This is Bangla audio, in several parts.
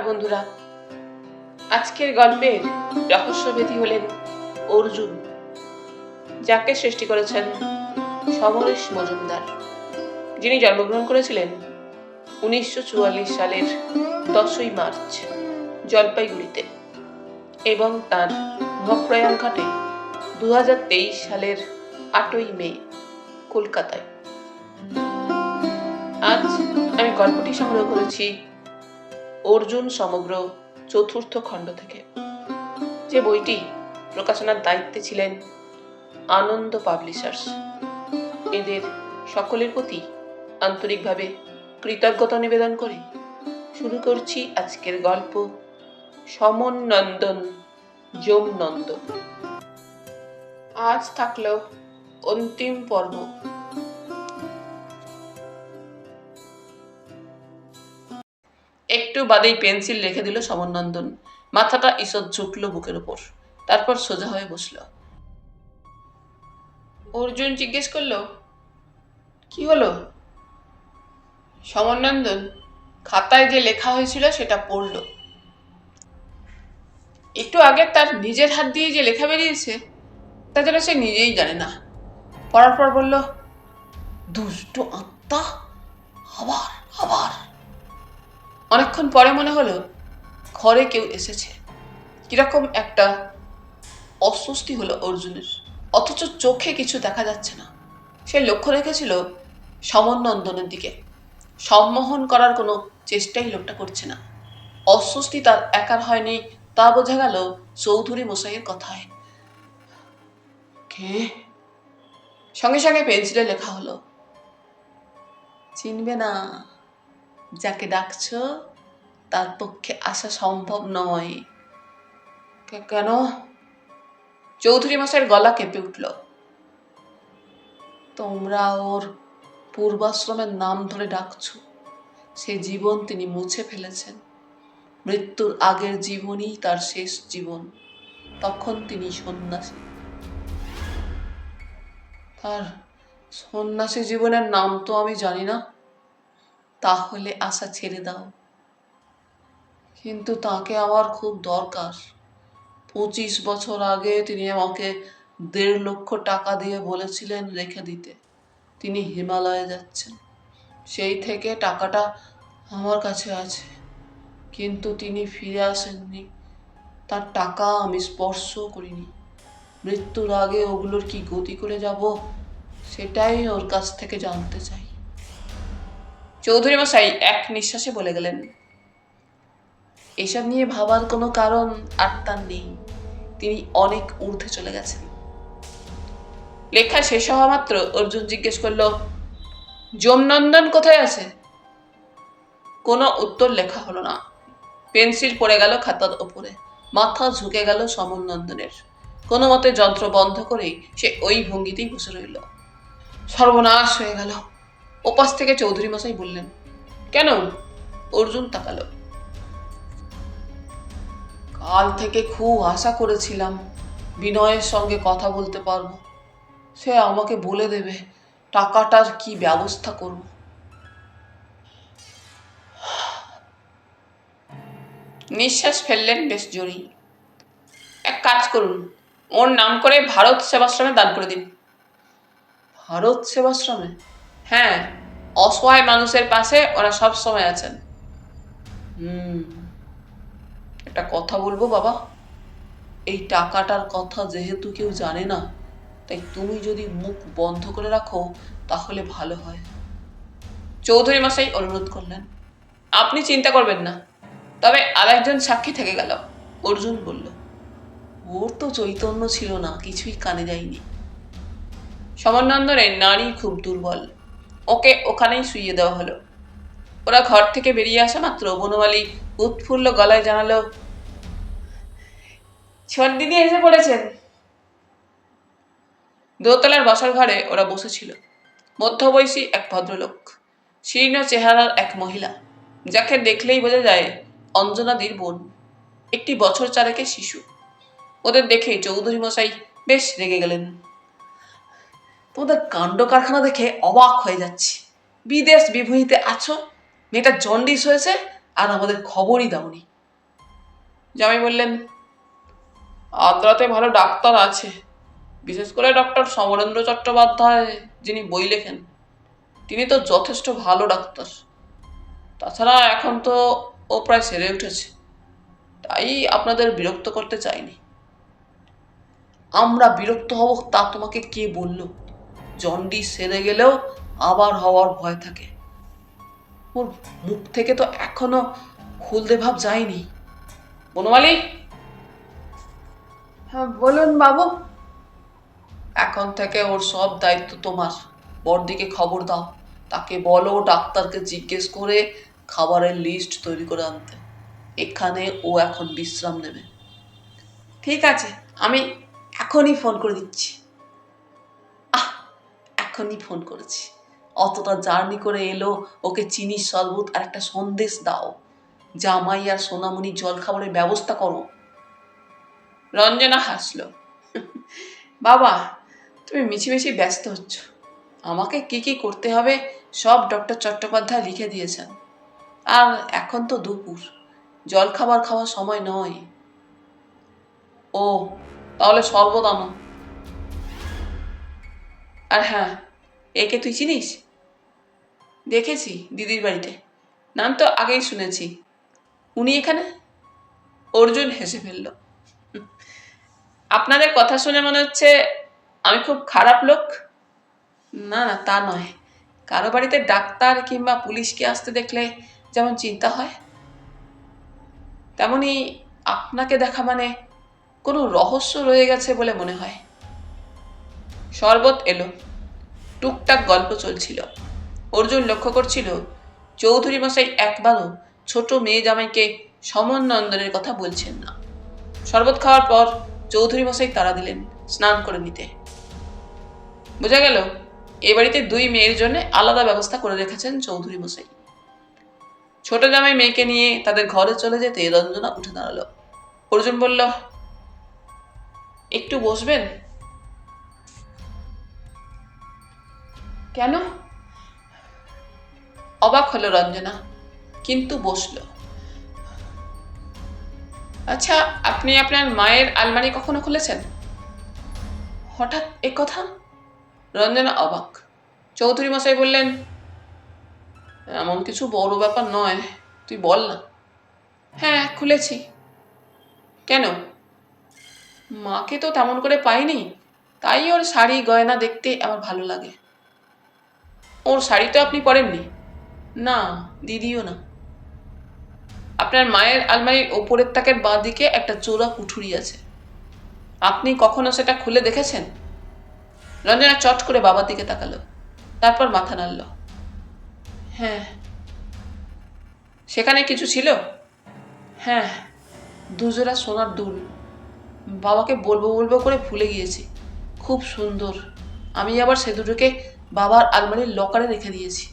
বন্ধুরা, আজকের গল্পের রহস্যভেদী হলেন অর্জুন, যাকে সৃষ্টি করেছেন সমরেশ মজুমদার, যিনি জন্মগ্রহণ করেছিলেন 1944 সালের 10ই মার্চ জলপাইগুড়িতে এবং তার মহাপ্রয়াণ ঘটে 2023 সালের 8ই মে কলকাতায়। আজ আমি গল্পটি সংগ্রহ করেছি অর্জুন সমগ্র চতুর্থ খণ্ড থেকে, যে বইটি প্রকাশনার দায়িত্বে ছিলেন আনন্দ পাবলিশার্স। এদের সকলের প্রতি আন্তরিকভাবে কৃতজ্ঞতা নিবেদন করে শুরু করছি আজকের গল্প সমন নন্দন যমনন্দন। আজ থাকলো অন্তিম পর্ব। একটু বাদেই পেন্সিল রেখে দিল সমনন্দন। মাথাটা ঈষৎ ঝুঁকল বুকের উপর, তারপর সোজা হয়ে বসল। অর্জুন জিজ্ঞেস করলো, কি হলো? সমনন্দন খাতায় যে লেখা হয়েছিল সেটা পড়ল। একটু আগে তার নিজের হাত দিয়ে যে লেখা বেরিয়েছে তা যেন সে নিজেই জানে না। পড়ার পর বলল, দুষ্ট আত্মা, আবার আবার। অনেকক্ষণ পরে মনে হলো ঘরে কেউ এসেছে। কিরকম একটা অস্বস্তি হলো অর্জুনের, অথচ চোখে কিছু দেখা যাচ্ছে না। সে লক্ষ্য রেখেছিল সমনন্দনের দিকে। সম্মোহন করার কোনো চেষ্টাই লোকটা করছে না। অস্বস্তি তার একার হয়নি, তা বোঝা গেল চৌধুরী মশাইয়ের কথায়। কে? সঙ্গে সঙ্গে পেন্সিলে লেখা হলো, চিনবে না, যাকে ডাকছ তার পক্ষে আসা সম্ভব নয়। কেন? চৌধুরী মশাইয়ের গলা কেঁপে উঠল। তোমরা ওর পূর্বাশ্রমের নাম ধরে ডাকছ। সে জীবন তিনি মুছে ফেলেছেন। মৃত্যুর আগের জীবনই তার শেষ জীবন। তখন তিনি সন্ন্যাসী। তার সন্ন্যাসী জীবনের নাম তো আমি জানি না। তাহলে আশা ছেড়ে দাও। কিন্তু তাকে আমার খুব দরকার। 25 বছর আগে তিনি আমাকে 1.5 লক্ষ টাকা দিয়ে বলেছিলেন রেখে দিতে। তিনি হিমালয়ে যাচ্ছেন। সেই থেকে টাকাটা আমার কাছে আছে, কিন্তু তিনি ফিরে আসেননি। তার টাকা আমি স্পর্শ করিনি। মৃত্যুর আগে ওগুলোর কি গতি করে যাব, সেটাই ওর কাছ থেকে জানতে চাই। চৌধুরী মশাই এক নিঃশ্বাসে বলে গেলেন, এসব নিয়ে ভাবার কোনো কারণ আর তার নেই। তিনি অনেক ঊর্ধ্বে চলে গেছেন। লেখা শেষ হওয়া মাত্র অর্জুন জিজ্ঞেস করল, যমনন্দন কোথায় আছে? কোনো উত্তর লেখা হলো না। পেন্সিল পড়ে গেল খাতার ওপরে। মাথা ঝুঁকে গেল সমনন্দনের। কোনো মতে যন্ত্র বন্ধ করেই সে ওই ভঙ্গিতেই বসে রইল। সর্বনাশ হয়ে গেল। ওপাশ থেকে চৌধুরী মশাই বললেন, কেন? অর্জুন তাকালো। কাল থেকে খুব আশা করেছিলাম বিনয়ের সঙ্গে কথা বলতে পারবো। সে আমাকে বলে দেবে টাকাটার কি ব্যবস্থা করব। নিঃশ্বাস ফেললেন বেশ জোরেই। এক কাজ করুন, ওর নাম করে ভারত সেবাশ্রমে দান করে দিন। ভারত সেবাশ্রমে? হ্যাঁ, অসহায় মানুষের পাশে ওরা সব সময় আছেন। একটা কথা বলবো বাবা, এই টাকাটার কথা যেহেতু কেউ জানে না, তাই তুমি যদি মুখ বন্ধ করে রাখো তাহলে ভালো হয়। চৌধুরী মশাই অনুরোধ করলেন, আপনি চিন্তা করবেন না, তবে আরেকজন সাক্ষী থেকে গেল। অর্জুন বলল, ওর তো চৈতন্য ছিল না, কিছুই কানে যায়নি। সমনন্দনের নারী খুব দুর্বল, ওকে ওখানেই শুইয়ে দেওয়া হলো। ওরা ঘর থেকে বেরিয়ে আসা মাত্র বনমালী উৎফুল্ল গলায় জানালো, ছোট দিদি এসে পড়েছেন। দোতলার বসার ঘরে ওরা বসেছিল। মধ্যবয়সী এক ভদ্রলোক, শীর্ণ চেহারার এক মহিলা, যাকে দেখলেই বোঝা যায় অঞ্জনাদির বোন, একটি বছর চারেকের শিশু। ওদের দেখে চৌধুরী মশাই বেশ রেগে গেলেন। তোমাদের কাণ্ড কারখানা দেখে অবাক হয়ে যাচ্ছি। বিদেশ বিভূতিতে আছো, মেয়েটা জন্ডিস হয়েছে আর আমাদের খবরই দাওনি। জামাই বললেন, আদ্রাতে ভালো ডাক্তার আছে, বিশেষ করে ডক্টর সমরেন্দ্র চট্টোপাধ্যায়, যিনি বই লেখেন। তিনি তো যথেষ্ট ভালো ডাক্তার। তাছাড়া এখন তো ও প্রায় সেরে উঠেছে, তাই আপনাদের বিরক্ত করতে চাইনি। আমরা বিরক্ত হব তা তোমাকে কে বলল? জন্ডিস সেরে গেলেও আবার হওয়ার ভয় থাকে। ওর মুখ থেকে তো এখনো হলদে ভাব যায়নি। বনমালী। হ্যাঁ বলুন বাবু। এখন থেকে ওর সব দায়িত্ব তোমার। বড়দিকে খবর দাও, তাকে বলো ডাক্তারকে জিজ্ঞেস করে খাবারের লিস্ট তৈরি করে আনতে। এখানে ও এখন বিশ্রাম নেবে। ঠিক আছে, আমি এখনই ফোন করে দিচ্ছি। এখনই ফোন করেছি। অতটা জার্নি করে এলো, ওকে চিনির শরবত আর একটা সন্দেশ দাও। জামাই আর সোনামণি জল খাবারের ব্যবস্থা করো। রঞ্জনা হাসল। বাবা, তুমি মিছিমিছি ব্যস্ত হচ্ছ। আমাকে কি কি করতে হবে সব ডক্টর চট্টোপাধ্যায় লিখে দিয়েছেন। আর এখন তো দুপুর, জল খাবার খাওয়ার সময় নয়। ও, তাহলে শরবত আনো। আর হ্যাঁ, একে তুই চিনিস? দেখেছি দিদির বাড়িতে, নাম তো আগেই শুনেছি। উনি এখানে? অর্জুন হেসে ফেলল। আপনাদের কথা শুনে মনে হচ্ছে আমি খুব খারাপ লোক। না না, তা নয়। কারো বাড়িতে ডাক্তার কিংবা পুলিশকে আসতে দেখলে যেমন চিন্তা হয়, তেমনি আপনাকে দেখা মানে কোনো রহস্য রয়ে গেছে বলে মনে হয়। শরবত এলো, টুকটাক গল্প চলছিল। অর্জুন লক্ষ্য করছিল চৌধুরী মশাই একবারও ছোট মেয়ে জামাইকে সমন নন্দনের কথা বলছেন না। শরবত খাওয়ার পর চৌধুরী মশাই তাড়া দিলেন স্নান করে নিতে। বোঝা গেল এ বাড়িতে দুই মেয়ের জন্য আলাদা ব্যবস্থা করে রেখেছেন চৌধুরী মশাই। ছোট জামাই মেয়েকে নিয়ে তাদের ঘরে চলে যেতে রঞ্জনা উঠে দাঁড়ালো। অর্জুন বলল, একটু বসবেন? কেন? অবাক হলো রঞ্জনা, কিন্তু বসল। আচ্ছা, আপনি আপনার মায়ের আলমারি কখনো খুলেছেন? হঠাৎ এ কথা? রঞ্জনা অবাক। চৌধুরী মশাই বললেন, এমন কিছু বড় ব্যাপার নয়, তুই বল না। হ্যাঁ, খুলেছি। কেন? মাকে তো তেমন করে পাইনি, তাই ওর শাড়ি গয়না দেখতে আমার ভালো লাগে। ওর শাড়ি তো আপনি পরেননি? না, দিদিও না। আপনার মায়ের আলমারির ওপরের তাকের বাঁ দিকে একটা চোরা কুঠুরি আছে। আপনি কখনো সেটা খুলে দেখেছেন? রঞ্জনা চট করে বাবার দিকে তাকালো, তারপর মাথা নাড়ল। হ্যাঁ। সেখানে কিছু ছিল? হ্যাঁ, দুজোড়া সোনার দুল। বাবাকে বলবো বলবো করে ভুলে গিয়েছি। খুব সুন্দর। আমি আবার সে দুটোকে বাবার আলমারির লকারে রেখে দিয়েছি।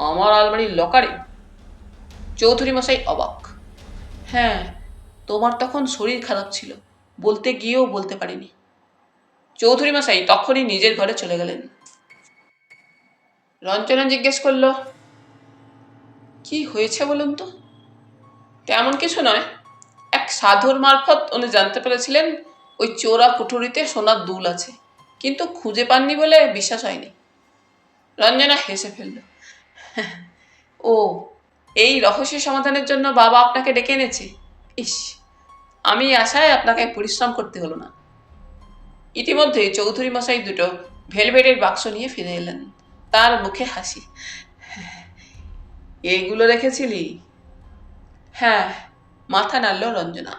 আমার আলমারির লকারে? চৌধুরী মশাই অবাক। হ্যাঁ, তোমার তখন শরীর খারাপ ছিল, বলতে গিয়েও বলতে পারিনি। চৌধুরী মশাই তখনই নিজের ঘরে চলে গেলেন। রঞ্জনা জিজ্ঞেস করল, কি হয়েছে বলুন তো? তেমন কিছু নয়। এক সাধুর মারফত উনি জানতে পেরেছিলেন ওই চোরা কুঠুরিতে সোনার দুল আছে, কিন্তু খুঁজে পাননি বলে বিশ্বাস হয়নি। রঞ্জনা হেসে ফেলল। ও, এই রহস্য সমাধানের জন্য বাবা আপনাকে ডেকে এনেছে? ইস, আমি আশায় আপনাকে পরিশ্রম করতে হলো না। ইতিমধ্যে চৌধুরী মশাই দুটো ভেলভেটের বাক্স নিয়ে ফিরে এলেন। তার মুখে হাসি। এইগুলো রেখেছিলি? হ্যাঁ, মাথা নাড়ল রঞ্জনা।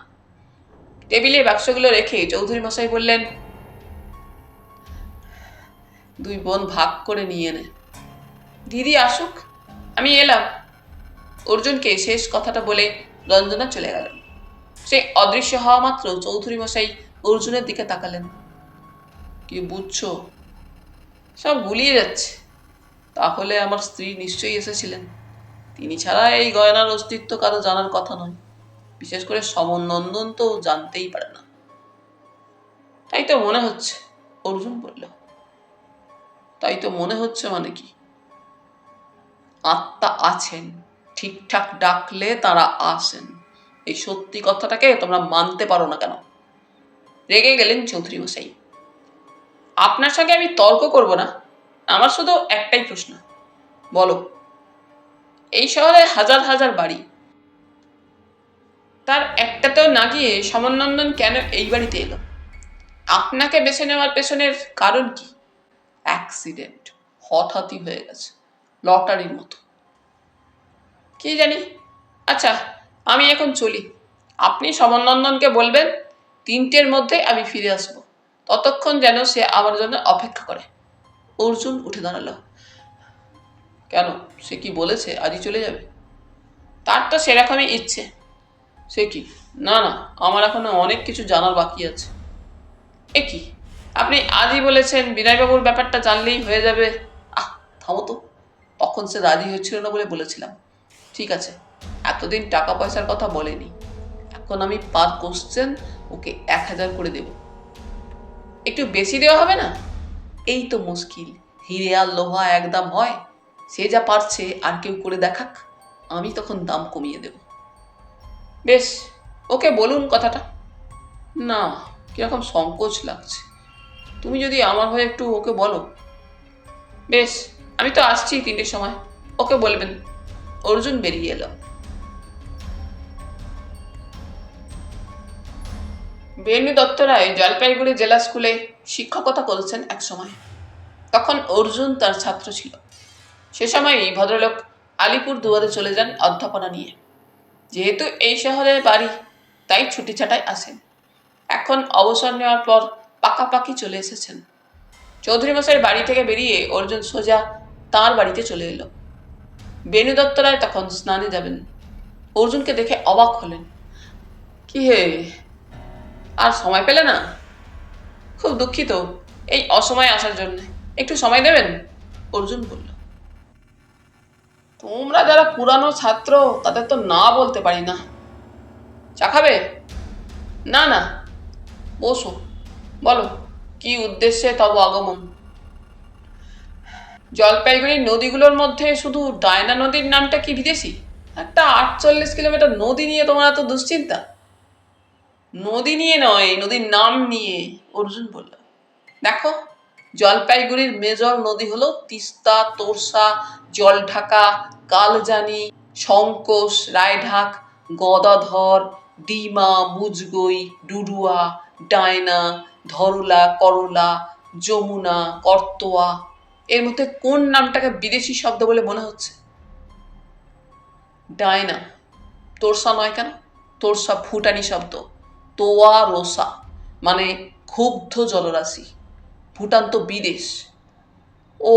টেবিলে বাক্সগুলো রেখে চৌধুরী মশাই বললেন, দুই বোন ভাগ করে নিয়ে নে। দিদি আসুক, আমি এলাম। অর্জুনকে শেষ কথাটা বলে রঞ্জনা চলে গেল। সে অদৃশ্য হওয়া মাত্র চৌধুরী মশাই অর্জুনের দিকে তাকালেন। কি বুঝছো? সব গুলিয়ে যাচ্ছে। তাহলে আমার স্ত্রী নিশ্চয়ই এসেছিলেন। তিনি ছাড়া এই গয়নার অস্তিত্ব কারো জানার কথা নয়, বিশেষ করে সমন নন্দন তো জানতেই পারে না। তাই তো মনে হচ্ছে, অর্জুন বলল। তাই তো মনে হচ্ছে মানে কি? আত্মা আছেন, ঠিকঠাক ডাকলে তারা আসেন। এই সত্যি কথাটাকে তোমরা মানতে পারো না কেন? রেগে গেলেন চৌধুরী মশাই। আপনার সঙ্গে আমি তর্ক করব না, আমার শুধু একটাই প্রশ্ন, বলো, এই শহরে হাজার হাজার বাড়ি, তার একটাতেও না গিয়ে সমরনন্দন কেন এই বাড়িতে এলো? আপনাকে বেছে নেওয়ার পেছনের কারণ কি? অ্যাক্সিডেন্ট, হঠাৎই হয়ে গেছে, লটারির মতো। কি জানি। আচ্ছা, আমি এখন চলি। আপনি সমরনন্দনকে বলবেন 3টের মধ্যে আমি ফিরে আসব, ততক্ষণ যেন সে আমার জন্য অপেক্ষা করে। অর্জুন উঠে দাঁড়ালো। কেন, সে কি বলেছে আজই চলে যাবে? তার তো সেরকমই ইচ্ছে। সে কি? না না, আমার এখনো অনেক কিছু জানার বাকি আছে। এ কি, আপনি আজই বলেছেন বিনয়বাবুর ব্যাপারটা জানলেই হয়ে যাবে। থামো তো, তখন সে রাজি হচ্ছিল না বলে বলেছিলাম। ঠিক আছে, এতদিন টাকা পয়সার কথা বলেনি, এখন আমি পার কোশ্চেন ওকে 1000 করে দেব। একটু বেশি দেওয়া হবে না? এই তো মুশকিল, হিরে আর লোহা একদম হয়। সে যা পারছে আর কেউ করে দেখাক, আমি তখন দাম কমিয়ে দেব। বেশ, ওকে বলুন কথাটা। না, কিরকম সংকোচ লাগছে। তুমি যদি আমার হয়ে একটু ওকে বলো। বেশ, আমি তো আসছি 3টের সময়, ওকে বলবেন। অর্জুন বেরিয়ে এলো। বেণু দত্ত রায় জলপাইগুড়ি জেলা স্কুলে শিক্ষকতা করেছেন এক সময়। তখন অর্জুন তার ছাত্র ছিল। সে সময়ই ভদ্রলোক আলিপুর দুয়ারে চলে যান অধ্যাপনা নিয়ে। যেহেতু এই শহরে বাড়ি, তাই ছুটি ছাটায় আসেন। এখন অবসর নেওয়ার পর পাকাপাকি চলে এসেছেন। চৌধুরী মশাইয়ের বাড়ি থেকে বেরিয়ে অর্জুন সোজা তাঁর বাড়িতে চলে এলো। বেণু দত্ত রায় তখন স্নানে যাবেন। অর্জুনকে দেখে অবাক হলেন। কি হে, আর সময় পেলে না? খুব দুঃখিত এই অসময়ে আসার জন্য, একটু সময় দেবেন? অর্জুন বলল। তোমরা যারা পুরানো ছাত্র তাদের তো না বলতে পারি না। চা খাবে? না না, বসো, বলো কি উদ্দেশ্যে তব আগমন? জলপাইগুড়ির নদীগুলোর মধ্যে শুধু ডায়না নদীর নামটা কি বিদেশি? একটা 48 কিলোমিটার নদী নিয়ে তোমার এত দুশ্চিন্তা? নদী নিয়ে নয়, নদীর নাম নিয়ে, অর্জুন বলল। দেখো, জলপাইগুড়ির মেজর নদী হলো তিস্তা, তোরসা, জলঢাকা, কালজানি, শঙ্কোষ, রায়ঢাক, গদাধর, ডিমা, মুজগই, ডুডুয়া, ডায়না, ধরলা, করলা, যমুনা, করতোয়া। এর মধ্যে কোন নামটাকে বিদেশি শব্দ বলে মনে হচ্ছে? ডায়না। তোরসা নয় কেন? তোরসা ভুটানি শব্দ। তোয়া রোসা মানে ক্ষুব্ধ জলরাশি। ভুটান তো বিদেশ। ও,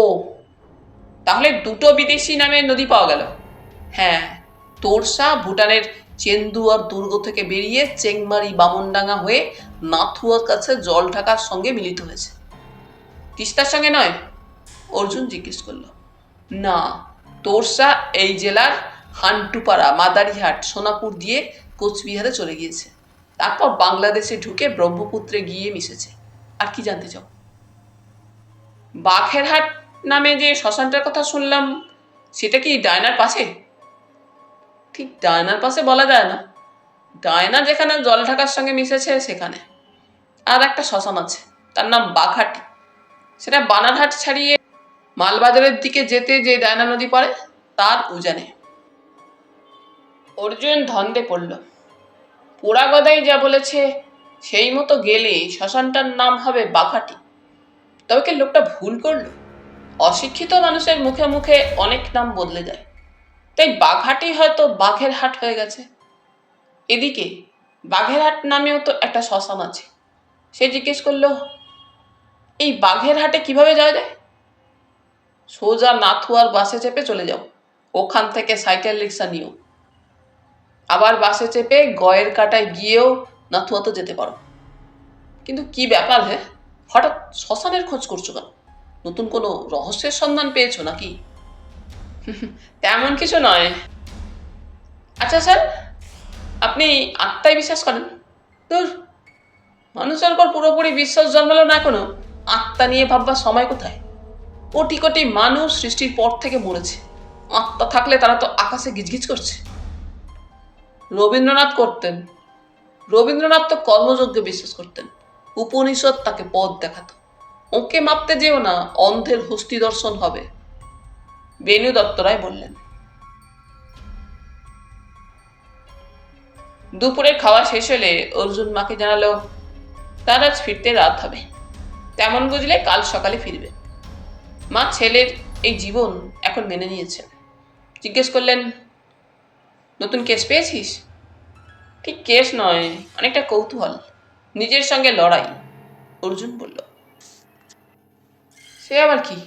তাহলে 2টো বিদেশি নামে নদী পাওয়া গেল। হ্যাঁ, তোরসা ভুটানের চেন্দুয়ার দুর্গ থেকে বেরিয়ে চেংমারি বামনডাঙ্গা হয়ে নাথুয়ার কাছে জলঢাকার সঙ্গে মিলিত হয়েছে। তিস্তার সঙ্গে নয়? অর্জুন জিজ্ঞেস করল। না, তোরসা এই জেলার হান্টুপাড়া, মাদারিহাট, সোনাপুর দিয়ে কোচবিহারে চলে গিয়েছে। তারপর বাংলাদেশে ঢুকে ব্রহ্মপুত্রে গিয়ে মিশেছে। আর কি জানতে চাও? বাঘেরহাট নামে যে শ্মশানটার কথা শুনলাম, সেটা কি ডায়নার পাশে? ঠিক ডায়নার পাশে বলা যায় না। ডায়না যেখানে জলঢাকার সঙ্গে মিশেছে সেখানে। আর একটা শ্মশান আছে, তার নাম বাঘাটি। সেটা বানারহাট ছাড়িয়ে মালবাজারের দিকে যেতে যে ডায়না নদী পড়ে, তার উজানে। অর্জুন ধন্দে পড়ল। পোড়াগদাই যা বলেছে সেই মতো গেলে শ্মশানটার নাম হবে বাঘাটি। তবে কি লোকটা ভুল করলো? অশিক্ষিত মানুষের মুখে মুখে অনেক নাম বদলে যায়, তাই বাঘাটি হয়তো বাঘের হাট হয়ে গেছে। এদিকে বাঘেরহাট নামেও তো একটা শ্মশান আছে। সে জিজ্ঞেস করলো, এই বাঘের হাটে কিভাবে যাওয়া যায়? সোজা নাথুয়ার বাসে চেপে চলে যাও, ওখান থেকে সাইকেল রিক্সা নিও। আবার বাসে চেপে গয়ের কাটায় গিয়েও নাথুয়াতে যেতে পারো। কিন্তু কি ব্যাপার হে, হঠাৎ শ্মশানের খোঁজ করছো কেন? নতুন কোনো রহস্যের সন্ধান পেয়েছো নাকি? তেমন কিছু নয়। আচ্ছা স্যার, আপনি আত্মায় বিশ্বাস করেন? দূর, মানুষের উপর পুরোপুরি বিশ্বাস জন্মালো না এখনো, আত্মা নিয়ে ভাববার সময় কোথায়? কোটি কোটি মানুষ সৃষ্টির পর থেকে মরেছে, আত্মা থাকলে তারা তো আকাশে গিজগিজ করছে। রবীন্দ্রনাথ করতেন। রবীন্দ্রনাথ তো কর্মযজ্ঞে বিশ্বাস করতেন। উপনিষদ তাকে পথ দেখাতো। ওকে মাপতে যেও না, অন্ধের হস্তি দর্শন হবে। বেণু দত্ত রায় বললেন। দুপুরে খাওয়া শেষ হলে অর্জুন মাকে জানালো তার আজ ফিরতে রাত হবে, তেমন বুঝলে কাল সকালে ফিরবে। মা ছেলের এই জীবন এখন মেনে নিয়েছেন। জিজ্ঞেস করলেন, নতুন কেস পেয়েছিস? ঠিক কেস নয়, অনেকটা কৌতূহল, নিজের সঙ্গে লড়াই। অর্জুন বলল। সে আবার কি?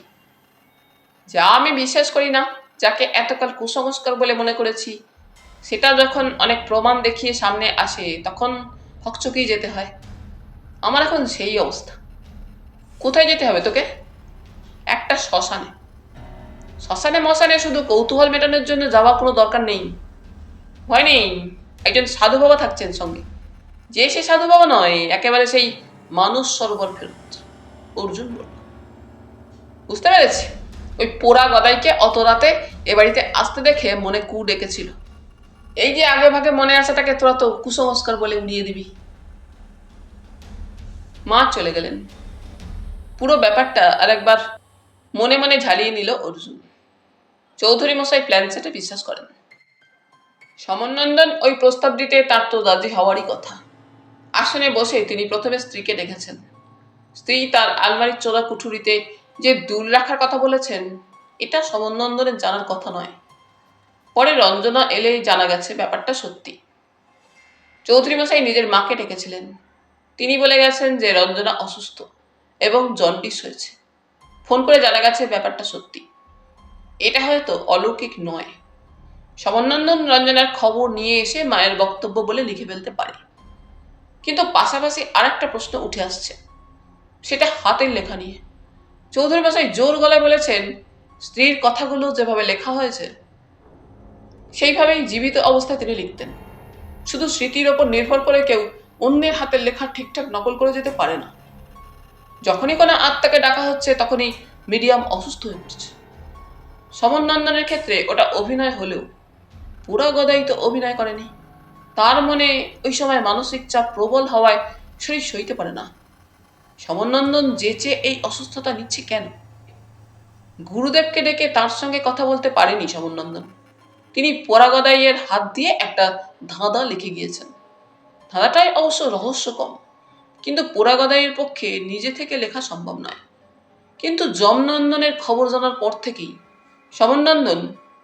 যা আমি বিশ্বাস করি না, যাকে এতকাল কুসংস্কার বলে মনে করেছি, সেটা যখন অনেক প্রমাণ দেখিয়ে সামনে আসে তখন হকচকিয়ে যেতে হয়। আমার এখন সেই অবস্থা। কোথায় যেতে হবে তোকে? একটা শ্মশানে। শ্মশানে মশানে শুধু কৌতূহল মেটানোর জন্য যাওয়া কোনো দরকার নেই। ভয় নেই, একজন সাধু বাবা থাকছেন সঙ্গে। যে সে সাধু বাবা নয়, একেবারে সেই মানুষ সরোবর ফেরত। অর্জুন বলল। বুঝতে পেরেছি, ওই পোড়া গদাইকে অত রাতে এ বাড়িতে আসতে দেখে মনে কু ডেকেছিল। এই যে আগে ভাগে মনে আসাটাকে তোরা তো কুসংস্কার বলে উড়িয়ে দিবি। মা চলে গেলেন। পুরো ব্যাপারটা আরেকবার মনে মনে ঝালিয়ে নিল অর্জুন। চৌধুরী মশাই প্ল্যান সেটে বিশ্বাস করেন। সমনন্দন ওই প্রস্তাব দিতে তার তো রাজি হওয়ারই কথা। আসনে বসে তিনি প্রথমে স্ত্রীকে ডেকেছেন। স্ত্রী তার আলমারির চোরা কুঠুরিতে যে দুল রাখার কথা বলেছেন, এটা সমনন্দনের জানার কথা নয়। পরে রঞ্জনা এলেই জানা গেছে ব্যাপারটা সত্যি। চৌধুরী মশাই নিজের মাকে ডেকেছিলেন। তিনি বলে গেছেন যে রঞ্জনা অসুস্থ এবং জন্ডিস হয়েছে। ফোন করে জানা গেছে ব্যাপারটা সত্যি। এটা হয়তো অলৌকিক নয়। সমনন্দন রঞ্জনার খবর নিয়ে এসে মায়ের বক্তব্য বলে লিখে ফেলতে পারে। কিন্তু পাশাপাশি আরেকটা প্রশ্ন উঠে আসছে, সেটা হাতের লেখা নিয়ে। চৌধুরী মশাই জোর গলায় বলেছেন, স্ত্রীর কথাগুলো যেভাবে লেখা হয়েছে সেইভাবেই জীবিত অবস্থায় তিনি লিখতেন। শুধু স্মৃতির ওপর নির্ভর করে কেউ অন্যের হাতের লেখা ঠিকঠাক নকল করে যেতে পারে না। যখনই কোনো আত্মাকে ডাকা হচ্ছে তখনই মিডিয়াম অসুস্থ হয়ে পড়ছে। সমনন্দনের ক্ষেত্রে ওটা অভিনয় হলেও পুরা গদাই তো অভিনয় করেনি। তার মনে ওই সময় মানসিক চাপ প্রবল হওয়ায় শরীর সইতে পারে না। সমনন্দন যেচে এই অসুস্থতা নিচ্ছে কেন? গুরুদেবকে ডেকে তার সঙ্গে কথা বলতে পারেনি সমনন্দন। তিনি পোড়াগদাইয়ের হাত দিয়ে একটা ধাঁধা লিখে গিয়েছেন। ধাঁধাটাই অবশ্য রহস্য কম, কিন্তু পোড়াগদাইয়ের পক্ষে নিজে থেকে লেখা সম্ভব নয়। কিন্তু যমনন্দনের খবর জানার পর থেকেই সমনন্দন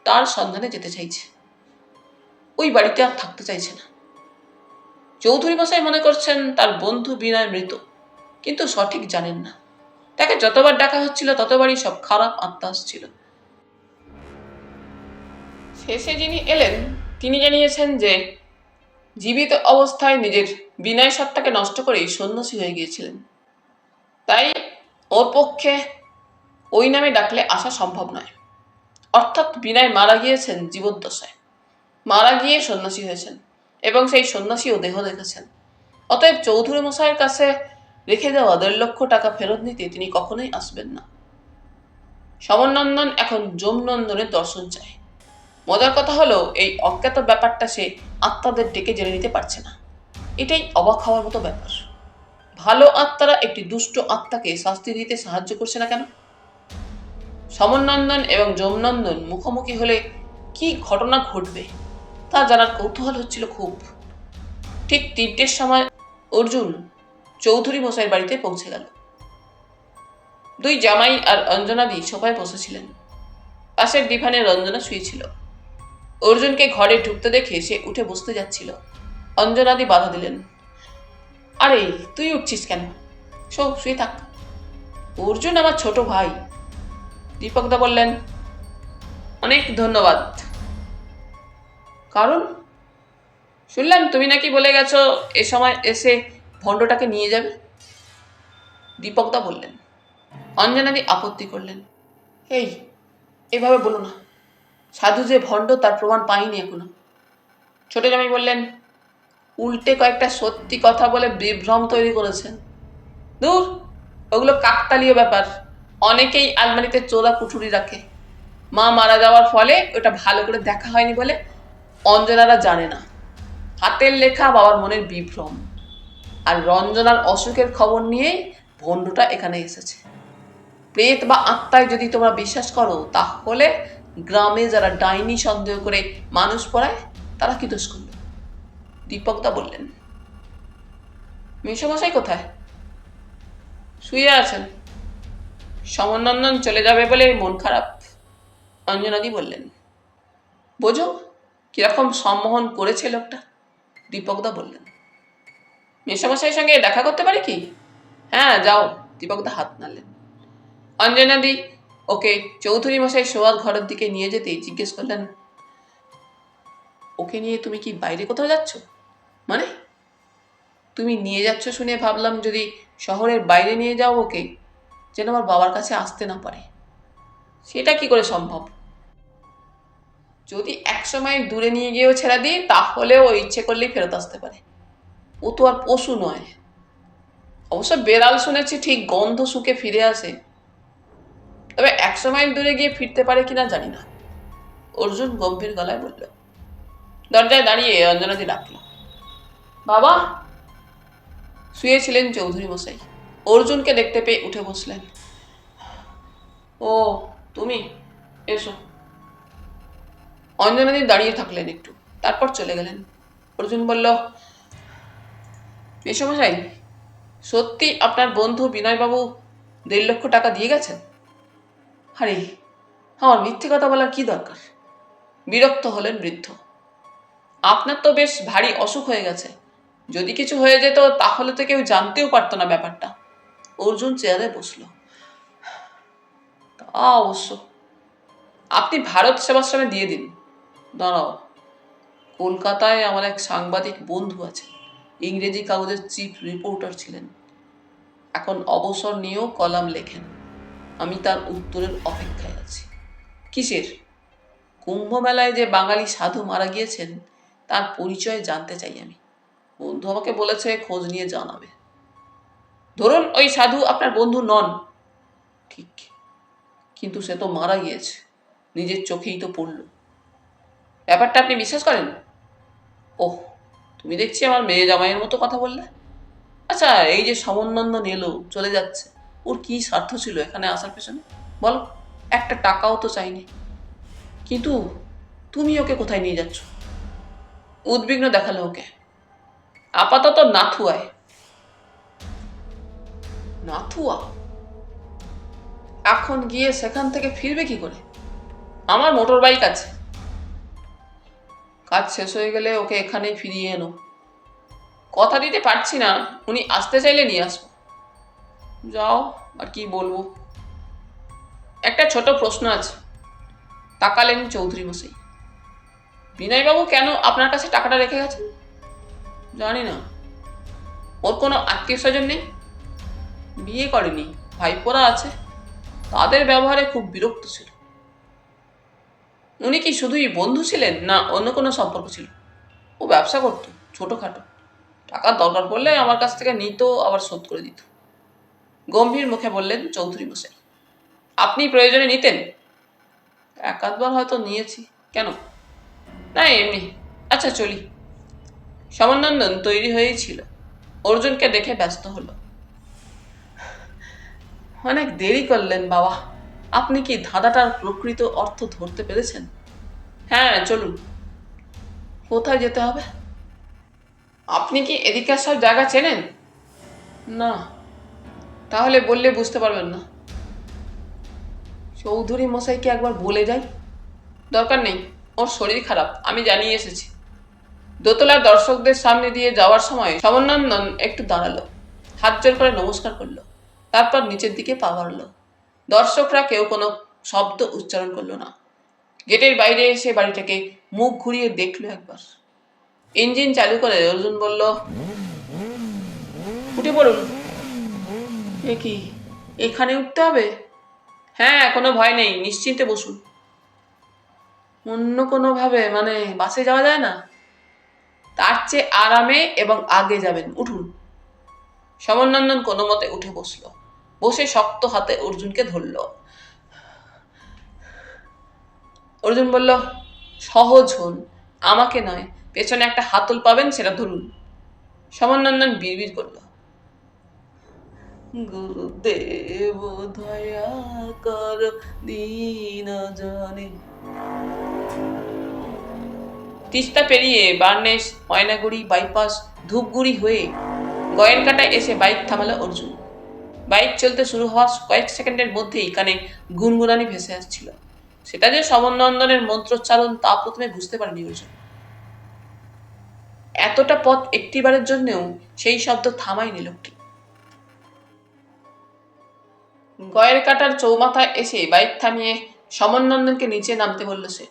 তার সন্ধানে যেতে চাইছে। ওই বাড়িতে আর থাকতে চাইছে না। চৌধুরী মশাই মনে করছেন তার বন্ধু বিনয় মৃত, কিন্তু সঠিক জানেন না। তাকে যতবার ডাকা হচ্ছিল ততবারই সব খারাপ আত্মা আসছিল। শেষে যিনি এলেন তিনি জানিয়েছেন যে জীবিত অবস্থায় নিজের বিনয় সত্তাকে নষ্ট করেই সন্ন্যাসী হয়ে গিয়েছিলেন। তাই ওর পক্ষে ওই নামে ডাকলে আসা সম্ভব নয়। অর্থাৎ বিনয় মারা গিয়েছেন জীবদ্দশায়, মারা গিয়ে সন্ন্যাসী হয়েছেন এবং সেই সন্ন্যাসীও দেহ দেখেছেন। অতএব চৌধুরী মশাইয়ের কাছে রেখে দেওয়া 1.5 লক্ষ টাকা ফেরত নিতে তিনি কখনোই আসবেন না। সমনন্দন এখন যমনন্দনের দর্শন চায়। মজার কথা হলো, এই অজ্ঞাত ব্যাপারটা সে আত্মাদের ডেকে জেনে নিতে পারছে না। এটাই অবাক হওয়ার মতো ব্যাপার। ভালো আত্মারা একটি দুষ্ট আত্মাকে শাস্তি দিতে সাহায্য করছে না কেন? সমনন্দন এবং যমনন্দন মুখোমুখি হলে কি ঘটনা ঘটবে তা জানার কৌতূহল হচ্ছিল খুব। ঠিক 3টের সময় অর্জুন চৌধুরী মশাইয়ের বাড়িতে পৌঁছে গেল। 2 জামাই আর অঞ্জনাদি সোফায় বসেছিলেন। পাশের ডিভানে রঞ্জনা শুয়েছিল। অর্জুনকে ঘরে ঢুকতে দেখে সে উঠে বসতে যাচ্ছিল। অঞ্জনাদি বাধা দিলেন। আরে তুই উঠছিস কেন? শুয়ে থাক। অর্জুন আমার ছোট ভাই। দীপকদা বললেন, অনেক ধন্যবাদ। কারণ? শুনলাম তুমি নাকি বলে গেছো এ সময় এসে ভণ্ডটাকে নিয়ে যাবে। দীপকদা বললেন। অঞ্জনাদি আপত্তি করলেন। এই এভাবে বলো না, সাধু যে ভণ্ড তার প্রমাণ পাইনি এখনো। ছোট জামাই বললেন, উল্টে কয়েকটা সত্যি কথা বলে বিভ্রম তৈরি করেছেন। দূর, ওগুলো কাকতালীয় ব্যাপার। অনেকেই আলমারিতে চোরা কুঠুরি রাখে। মা মারা যাওয়ার ফলে ওটা ভালো করে দেখা হয়নি বলে অঞ্জনারা জানে না। হাতের লেখা বাবার মনের বিভ্রম, আর রঞ্জনার অসুখের খবর নিয়েই ভণ্ডটা এখানে এসেছে। প্রেত বা আত্মায় যদি তোমরা বিশ্বাস করো, তাহলে গ্রামে যারা ডাইনি সন্দেহ করে মানুষ পড়ায় তারা কি দোষ করল? দীপকদা বললেন। মেসোমশাই কোথায়? শুয়ে আছেন। সমনন্দন চলে যাবে বলে মন খারাপ, অঞ্জনাদি বললেন। বোঝো কিরকম সম্মোহন করেছে লোকটা, দীপকদা বললেন। মেসোমশাইয়ের সঙ্গে দেখা করতে পারি কি? হ্যাঁ যাও, দীপকদা হাত নাড়লেন। অঞ্জনাদি ওকে চৌধুরী মশাই শোয়ার ঘরের দিকে নিয়ে যেতেই জিজ্ঞেস করলেন, ওকে নিয়ে তুমি কি বাইরে কোথাও যাচ্ছ? মানে? তুমি নিয়ে যাচ্ছ শুনে ভাবলাম যদি শহরের বাইরে নিয়ে যাও ওকে, যেন আমার বাবার কাছে আসতে না পারে। সেটা কি করে সম্ভব? যদি 100 মাইল দূরে নিয়ে গিয়েও ছেড়ে দিই, তাহলেও ইচ্ছে করলেই ফেরত আসতে পারে। ও তো আর পশু নয়। অবশ্য বেড়াল শুনেছি ঠিক গন্ধ শুকে ফিরে আসে, তবে 100 মাইল দূরে গিয়ে ফিরতে পারে কিনা জানি না, অর্জুন গম্ভীর গলায় বলল। দরজায় দাঁড়িয়ে অঞ্জনাদি ডাকল, বাবা। শুয়েছিলেন চৌধুরী মশাই। অর্জুনকে দেখতে পেয়ে উঠে বসলেন। ও তুমি, এসো। অঞ্জনাদি দাঁড়িয়ে থাকলেন একটু, তারপর চলে গেলেন। অর্জুন বলল, মেসোমশাই, সত্যি আপনার বন্ধু বিনয়বাবু 1.5 লক্ষ টাকা দিয়ে গেছেন? আরে আমার মিথ্যে কথা বলার কি দরকার? বিরক্ত হলেন বৃদ্ধ। আপনার তো বেশ ভারী অসুখ হয়ে গেছে, যদি কিছু হয়ে যেত তাহলে তো কেউ জানতেও পারতো না ব্যাপারটা। অর্জুন চেয়ারে বসল। তা অবশ্য, আপনি ভারত সেবাশ্রমে দিয়ে দিন। দাঁড়াও, কলকাতায় আমার এক সাংবাদিক বন্ধু আছে, ইংরেজি কাগজের চিফ রিপোর্টার ছিলেন, এখন অবসর নিয়েও কলাম লেখেন। আমি তার উত্তরের অপেক্ষায় আছি। কিসের? কুম্ভ মেলায় যে বাঙালি সাধু মারা গিয়েছেন তার পরিচয় জানতে চাই আমি। বন্ধু আমাকে বলেছে খোঁজ নিয়ে জানাবে। ধরুন ওই সাধু আপনার বন্ধু নন, ঠিক, কিন্তু সে তো মারা গিয়েছে, নিজের চোখেই তো পড়ল। ব্যাপারটা আপনি বিশ্বাস করেন? ওহ, তুমি দেখছি আমার মেয়ে জামাইয়ের মতো কথা বললে। আচ্ছা, এই যে সমনন্দন এলো চলে যাচ্ছে, ওর কি স্বার্থ ছিল এখানে আসার পেছনে বলো? একটা টাকাও তো চাইনি। কিন্তু তুমি ওকে কোথায় নিয়ে যাচ্ছ? উদ্বিগ্ন দেখালো ওকে। আপাতত নাথুয়ায়। নাথুয়া? এখন গিয়ে সেখান থেকে ফিরবে কি করে? আমার মোটর বাইক আছে। কাজ শেষ হয়ে গেলে ওকে এখানেই ফিরিয়ে এনো। কথা দিতে পারছি না, উনি আসতে চাইলে নিয়ে আসবো। যাও, আর কি বলবো। একটা ছোট প্রশ্ন আছে, তাকালেন চৌধুরী মশাই। বিনয়বাবু কেন আপনার কাছে টাকাটা রেখে গেছেন? জানি না। ওর কোনো আত্মীয় স্বজন নেই? বিয়ে করেনি, ভাইপোরা আছে, তাদের ব্যবহারে খুব বিরক্ত ছিল। উনি কি শুধুই বন্ধু ছিলেন না অন্য কোনো সম্পর্ক ছিল? ও ব্যবসা করতো ছোটখাটো, টাকার দরকার পড়লে আমার কাছ থেকে নিত, আবার শোধ করে দিত। গম্ভীর মুখে বললেন চৌধুরী মশাই। আপনি প্রয়োজনে নিতেন? একাধবার হয়তো নিয়েছি। কেন? না এমনি। আচ্ছা চলি। সমনন্দন তৈরি হয়েই ছিল, অর্জুনকে দেখে ব্যস্ত হলো। অনেক দেরি করলেন বাবা, আপনি কি ধাঁধাটার প্রকৃত অর্থ ধরতে পেরেছেন? হ্যাঁ চলুন। কোথায় যেতে হবে? আপনি কি এদিকার সব জায়গা চেনেন? না। তাহলে বললে বুঝতে পারবেন না। চৌধুরী মশাইকে একবার বলে যাই। দরকার নেই, ওর শরীর খারাপ, আমি জানিয়ে এসেছি। দোতলার দর্শকদের সামনে দিয়ে যাওয়ার সময় সমনন্দন একটু দাঁড়ালো, হাত জোর করে নমস্কার করলো, তারপর নিচের দিকে পা বাড়ল। দর্শকরা কেউ কোনো শব্দ উচ্চারণ করলো না। গেটের বাইরে এসে বাড়িটাকে মুখ ঘুরিয়ে দেখলো একবার। ইঞ্জিন চালু করে অর্জুন বলল, উঠে পড়ুন। এ কি, এখানে উঠতে হবে? হ্যাঁ, কোনো ভয় নেই, নিশ্চিন্তে বসুন। অন্য কোনোভাবে, মানে বাসে যাওয়া যায় না? তার চেয়ে আরামে এবং আগে যাবেন, উঠুন। সমনন্দন কোনো মতে উঠে বসলো, বসে শক্ত হাতে অর্জুনকে ধরল। অর্জুন বলল, সহজ হন, আমাকে নয়, পেছনে একটা হাতল পাবেন, সেটা ধরুন। সমনন্দন বিড়বিড় করল, গুরুদেব দয়া কর দীন জনে। তিস্তা পেরিয়ে বার্নেস, ময়নাগুড়ি বাইপাস, ধূপগুড়ি হয়ে গয়েরকাটায় এসে বাইক থামালো অর্জুন। বাইক চলতে শুরু হওয়া কয়েক সেকেন্ডের মধ্যেই কানে গুনগুনানি ভেসে আসছিল। সেটা যে সমনন্দনের মন্ত্রোচ্চারণ তা প্রথমে বুঝতে পারেনি অর্জুন। এতটা পথ একটিবারের জন্যও সেই শব্দ থামায়নি লোকটি। গয়েরকাটার চৌমাথায় এসে বাইক থামিয়ে সমনন্দনকে নিচে নামতে বলল সে।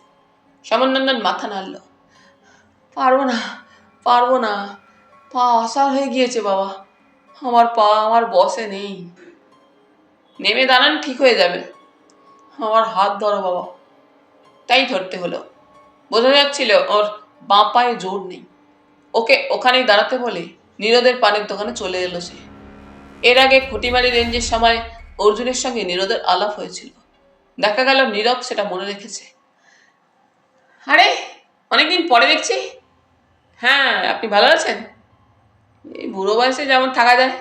সমনন্দন মাথা নাড়ল। পারবো না, পা অসাড় হয়ে গিয়েছে বাবা, আমার পা আমার বসে নেই। নেমে দাঁড়ান, ঠিক হয়ে যাবে। আমার হাত ধরো বাবা। তাই ধরতে হলো। বোঝা যাচ্ছিল ওর বাঁ পায়ে জোর নেই। ওকে ওখানেই দাঁড়াতে বলে নীরদের পানের দোকানে চলে এলো সে। এর আগে খুঁটিমারি রেঞ্জের সময় অর্জুনের সঙ্গে নীরদের আলাপ হয়েছিল। দেখা গেল নীরব সেটা মনে রেখেছে। আরে, অনেকদিন পরে দেখছি। হ্যাঁ, আপনি ভালো আছেন? এই বুড়ো বয়সে যেমন থাকা যায়।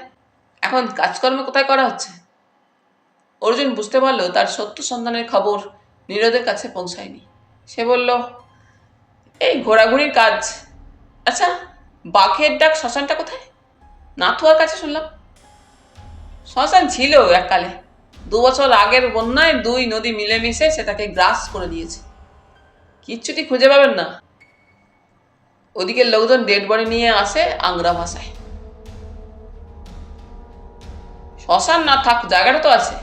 এখন কাজকর্ম কোথায় করা হচ্ছে? অর্জুন বুঝতে পারলো তার সত্য সন্ধানের খবর নীরদের কাছে পৌঁছায়নি। সে বলল, এই ঘোরাঘুরির কাজ। আচ্ছা, বাঘের ডাক শ্মশানটা কোথায়? নাথুয়ার কাছে শুনলাম। শ্মশান ছিল এককালে। 2 বছর আগের বন্যায় 2 নদী মিলেমিশে সেটাকে গ্রাস করে দিয়েছে। কিচ্ছুটি খুঁজে পাবেন না। ওদিকে লোকজন ডেড বডি নিয়ে আসে আংরা ভাষায়। শ্মশান না থাক, জায়গাটা তো আছে।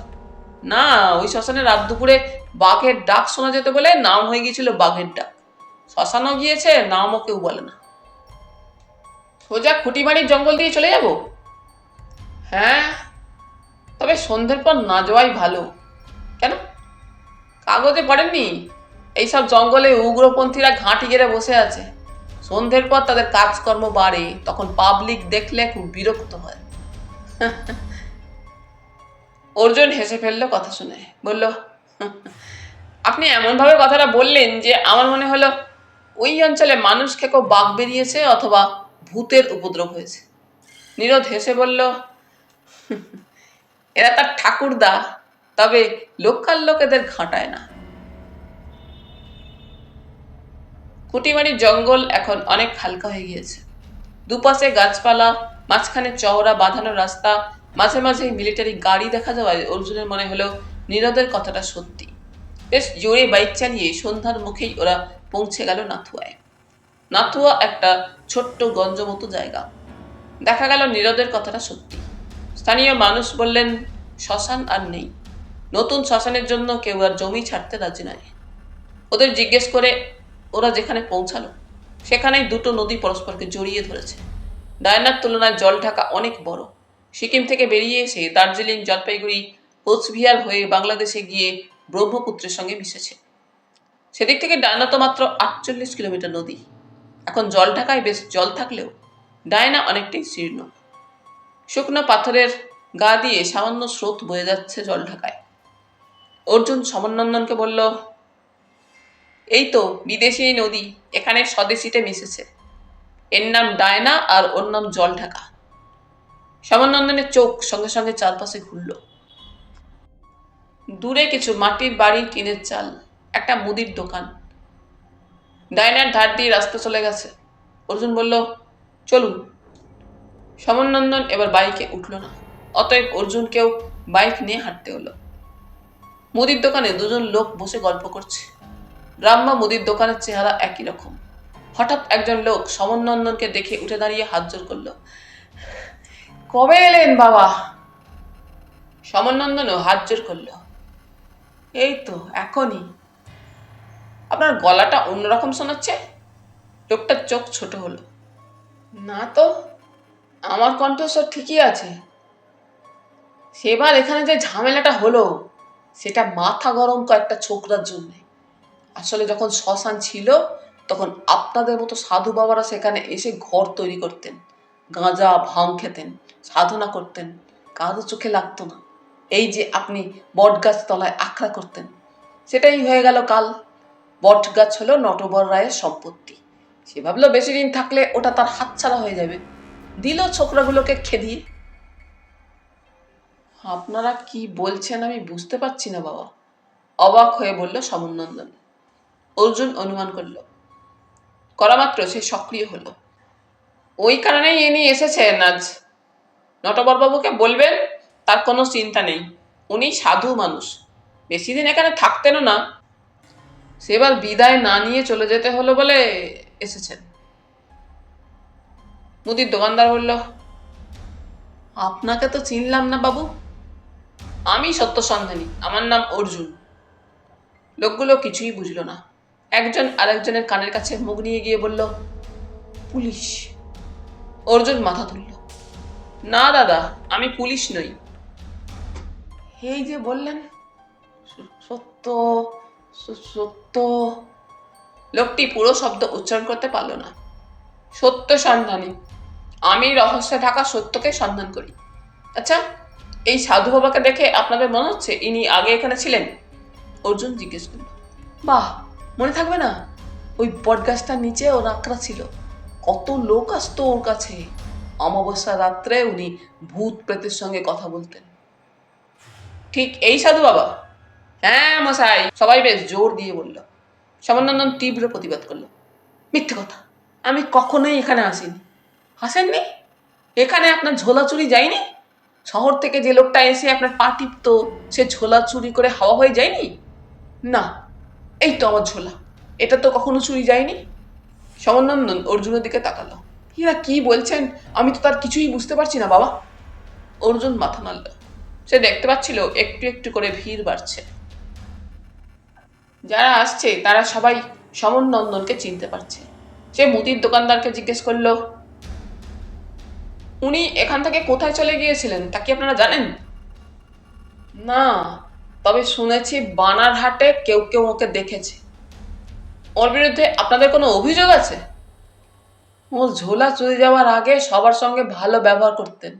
না, ওই শ্মশানে রাত দুপুরে বাঘের ডাক শোনা যেত বলে নাম হয়ে গিয়েছিল বাঘের ডাক। শ্মশানও গিয়েছে, নামও কেউ বলে না। সোজা খুঁটিমারির জঙ্গল দিয়ে চলে যাব? হ্যাঁ, তবে সন্ধ্যের পর না যাওয়াই ভালো। কেন? কাগজে পড়েননি? এইসব জঙ্গলে উগ্রপন্থীরা ঘাঁটি গেড়ে বসে আছে। সন্ধ্যের পর তাদের কাজকর্ম বাড়ে, তখন পাবলিক দেখলে খুব বিরক্ত হয়। অর্জুন হেসে ফেললো কথা শুনে, বলল, আপনি এমনভাবে কথাটা বললেন যে আমার মনে হলো ওই অঞ্চলে মানুষ খেকো বাঘ বেরিয়েছে অথবা ভূতের উপদ্রব হয়েছে। নীরদ হেসে বলল, এরা তার ঠাকুরদা, তবে লোকাল লোকেদের ঘাঁটায় না। খুঁটিমারির জঙ্গল এখন অনেক হালকা হয়ে গিয়েছে। দুপাশে গাছপালা, মাঝখানে চওড়া বাঁধানো রাস্তা, মাঝে মাঝে মিলিটারি গাড়ি দেখা যাওয়ায় অর্জুনের মনে হলো নীরদের কথাটা সত্যি। বেশ জোরে বাইক চালিয়ে সন্ধ্যার মুখেই ওরা পৌঁছে গেল নাথুয়ায়। নাথুয়া একটা ছোট্ট গঞ্জ মতো জায়গা। দেখা গেল নীরদের কথাটা সত্যি। স্থানীয় মানুষ বললেন শ্মশান আর নেই। নতুন শ্মশানের জন্য কেউ আর জমি ছাড়তে রাজি নয়। ওদের জিজ্ঞেস করে ওরা যেখানে পৌঁছালো সেখানেই 2টো নদী পরস্পরকে জড়িয়ে ধরেছে। ডায়নার তুলনায় জল ঢাকা অনেক বড়। সিকিম থেকে বেরিয়ে এসে দার্জিলিং, জলপাইগুড়ি, কোচবিহার হয়ে বাংলাদেশে গিয়ে ব্রহ্মপুত্রের সঙ্গে মিশেছে। সেদিক থেকে ডায়না তো মাত্র 48 কিলোমিটার নদী। এখন জল ঢাকায় বেশ জল থাকলেও ডায়না অনেকটাই শীর্ণ। শুকনো পাথরের গা দিয়ে সামান্য স্রোত বয়ে যাচ্ছে জল ঢাকায়। অর্জুন সমনন্দনকে বলল, এই তো বিদেশি নদী এখানে স্বদেশিতে মিশেছে। এর নাম ডায়না আর ওর নাম জল ঢাকা। সমনন্দনের চোখ সঙ্গে সঙ্গে চারপাশে ঘুরল। দূরে কিছু মাটির বাড়ি, টিনের চাল, একটা মুদির দোকান। ডায়নার ধার দিয়ে রাস্তা চলে গেছে। অর্জুন বলল, চলুন। সমনন্দন এবার বাইকে উঠল না, অতএব অর্জুনকেও বাইক নিয়ে হাঁটতে হলো। মুদির দোকানে 2জন লোক বসে গল্প করছে। গ্রাম্য মুদির দোকানের চেহারা একই রকম। হঠাৎ একজন লোক সমনন্দনকে দেখে উঠে দাঁড়িয়ে হাত জোর করল। কবে এলেন বাবা? সমনন্দনও হাত জোর করল। এই তো এখনই। আপনার গলাটা অন্যরকম শোনাচ্ছে। লোকটার চোখ ছোট হলো। না তো, আমার কণ্ঠস্বর ঠিকই আছে। সেবার এখানে যে ঝামেলাটা হলো সেটা মাথা গরম কয়েকটা ছোকরার জন্য। আসলে যখন শ্মশান ছিল তখন আপনাদের মতো সাধু বাবারা সেখানে এসে ঘর তৈরি করতেন, গাঁজা ভাং খেতেন, সাধনা করতেন, কারো চোখে লাগতো না। এই যে আপনি বটগাছ তলায় আখড়া করতেন, সেটাই হয়ে গেল কাল। বটগাছ হলো নটবর রায়ের সম্পত্তি। সে ভাবলো বেশি দিন থাকলে ওটা তার হাতছাড়া হয়ে যাবে, দিল ছোকরাগুলোকে খেদিয়ে। আপনারা কি বলছেন আমি বুঝতে পারছি না বাবা, অবাক হয়ে বলল সমনন্দন। অর্জুন অনুমান করলো, করা মাত্র সে সক্রিয় হলো। ওই কারণেই ইনি এসেছেন আজ। নটবরবাবুকে বলবেন তার কোনো চিন্তা নেই, উনি সাধু মানুষ, বেশি দিন এখানে থাকতেনও না, সেবার বিদায় না নিয়ে চলে যেতে হলো বলে এসেছেন। মুদির দোকানদার বলল, আপনাকে তো চিনলাম না বাবু। আমি সত্য সন্ধানী, আমার নাম অর্জুন। লোকগুলো কিছুই বুঝলো না। একজন আরেকজনের কানের কাছে মুখ নিয়ে গিয়ে বলল, পুলিশ। অর্জুন মাথা তুলল, না দাদা, আমি পুলিশ নই। এই যে বললেন সত্য সত্য, লোকটি পুরো শব্দ উচ্চারণ করতে পারল না। সত্য সন্ধানী, আমি রহস্যে ঢাকা সত্যকে সন্ধান করি। আচ্ছা, এই সাধু বাবাকে দেখে আপনাদের মনে হচ্ছে ইনি আগে এখানে ছিলেন? অর্জুন জিজ্ঞেস করল। বাহ, মনে থাকবে না, ওই বটগাছটার নিচে ওর আঁকড়া ছিল, কত লোক আসতো ওর কাছে। অমাবস্যা রাত্রে উনি ভূত প্রেতের সঙ্গে কথা বলতেন। ঠিক এই সাধু বাবা? হ্যাঁ মশাই, সবাই বেশ জোর দিয়ে বলল। সমনন্দন তীব্র প্রতিবাদ করল, মিথ্যে কথা, আমি কখনোই এখানে আসিনি। হাসেননি? এখানে আপনার ঝোলা চুরি যায়নি? শহর থেকে যে লোকটা এসে আপনার পা টিপত, সে ঝোলা চুরি করে হাওয়া হয়ে যায়নি? না, এই তো আমার ঝোলা, এটা তো কখনো চুরি যায়নি। সমনন্দন অর্জুনের দিকে তাকালো। এরা কি বলছেন, আমি তো তার কিছুই বুঝতে পারছি না বাবা। অর্জুন মাথা নাড়ল। সে দেখতে পাচ্ছিল একটু একটু করে ভিড় বাড়ছে। যারা আসছে তারা সবাই সমনন্দনকে চিনতে পারছে। সে মুদির দোকানদারকে জিজ্ঞেস করলো, উনি এখান থেকে কোথায় চলে গিয়েছিলেন তা কি আপনারা জানেন? না, তবে শুনেছি বানারহাটে কেউ কেউ ওকে দেখেছে। ওর বিরুদ্ধে আপনাদের কোনো অভিযোগ আছে? ও ঝোলা চুরি যাওয়ার আগে সবার সঙ্গে ভালো ব্যবহার করতেন।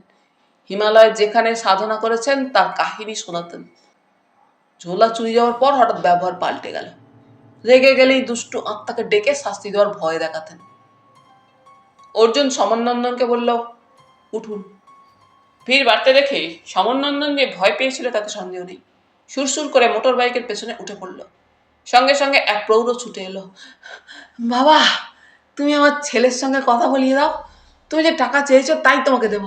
হিমালয়ে যেখানে সাধনা করেছেন তার কাহিনী শোনাতেন। ঝোলা চুরি যাওয়ার পর হঠাৎ ব্যবহার পাল্টে গেল। রেগে গেলেই দুষ্টু আত্মাকে ডেকে শাস্তি দেওয়ার ভয় দেখাতেন। অর্জুন সমনন্দনকে বলল, উঠুন। ভিড় বাড়তে দেখে সমনন্দন যে ভয় পেয়েছিল তাতে সন্দেহ নেই। সুরসুর করে মোটর বাইকের পেছনে উঠে পড়ল। সঙ্গে সঙ্গে এক প্রৌঢ় ছুটে এলো। বাবা, তুমি আমার ছেলের সঙ্গে কথা বলিয়ে দাও, তুমি যে টাকা চেয়েছো তাই তোমাকে দেব।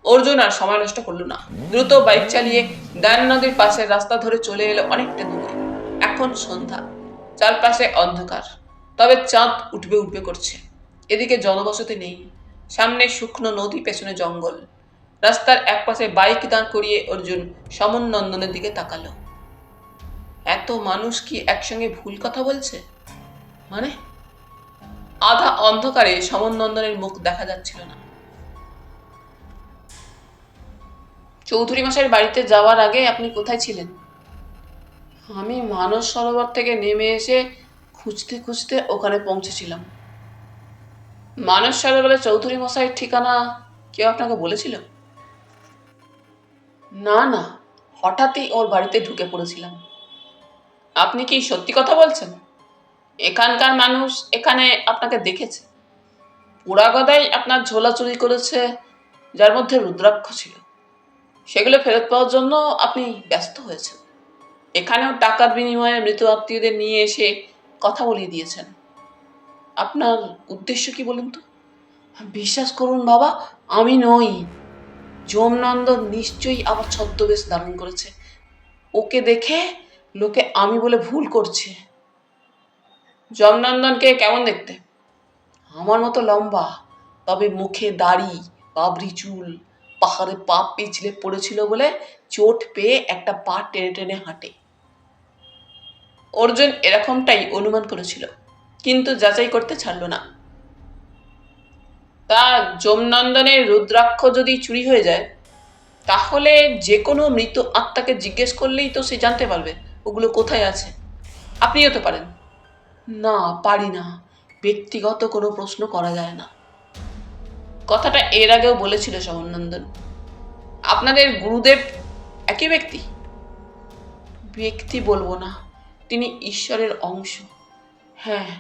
অর্জুন আর সময় নষ্ট করলো না, দ্রুত বাইক চালিয়ে ডান নদীর পাশের রাস্তা ধরে চলে এলো অনেকটা দূরে। এখন সন্ধ্যা, চারপাশে অন্ধকার, তবে চাঁদ উঠবে উঠবে করছে। এদিকে জনবসতি নেই, সামনে শুকনো নদী, পেছনে জঙ্গল। রাস্তার একপাশে বাইক দাঁড় করিয়ে অর্জুন সমনন্দনের দিকে তাকালো। এত মানুষ কি একসঙ্গে ভুল কথা বলছে? মানে? আধা অন্ধকারে সমনন্দনের মুখ দেখা যাচ্ছিল না। চৌধুরী মশাইয়ের বাড়িতে যাওয়ার আগে আপনি কোথায় ছিলেন? আমি মানস সরোবর থেকে নেমে এসে খুঁজতে খুঁজতে ওখানে পৌঁছেছিলাম। মানস সরোবরে চৌধুরী মশাইয়ের ঠিকানা কেউ আপনাকে বলেছিল? না না, হঠাৎই ওর বাড়িতে ঢুকে পড়েছিলাম। আপনি কি সত্যি কথা বলছেন? এখানকার মানুষ এখানে আপনাকে দেখেছে। পোড়াগদাই আপনার ঝোলা চুরি করেছে, যার মধ্যে রুদ্রাক্ষ ছিল। সেগুলো ফেরত পাওয়ার জন্য আপনি ব্যস্ত হয়েছেন। এখানেও টাকার বিনিময়ে মৃত আত্মীয়দের নিয়ে এসে কথা বলিয়ে দিয়েছেন। আপনার উদ্দেশ্য কি বলুন তো? বিশ্বাস করুন বাবা, আমি নই। যমনন্দন নিশ্চয়ই আবার ছদ্মবেশ ধারণ করেছে। ওকে দেখে লোকে আমি বলে ভুল করছে। যমনন্দনকে কেমন দেখতে? আমার মতো লম্বা, তবে মুখে দাড়ি, বাবরি চুল, পাহাড়ে পা পিছলে পড়েছিল বলে চোট পেয়ে একটা পা টেনে টেনে হাঁটে। অর্জুন এরকমটাই অনুমান করেছিল, কিন্তু যাচাই করতে ছাড়ল না। তা যমনন্দনের রুদ্রাক্ষ যদি চুরি হয়ে যায়, তাহলে যে কোনো মৃত আত্মাকে জিজ্ঞেস করলেই তো সে জানতে পারবে ওগুলো কোথায় আছে। আপনিও তো পারেন। না, পারি না, ব্যক্তিগত কোনো প্রশ্ন করা যায় না। কথাটা এর আগেও বলেছিল সমনন্দন। আপনাদের গুরুদেব একই ব্যক্তি? ব্যক্তি বলবো না, তিনি ঈশ্বরের অংশ। হ্যাঁ,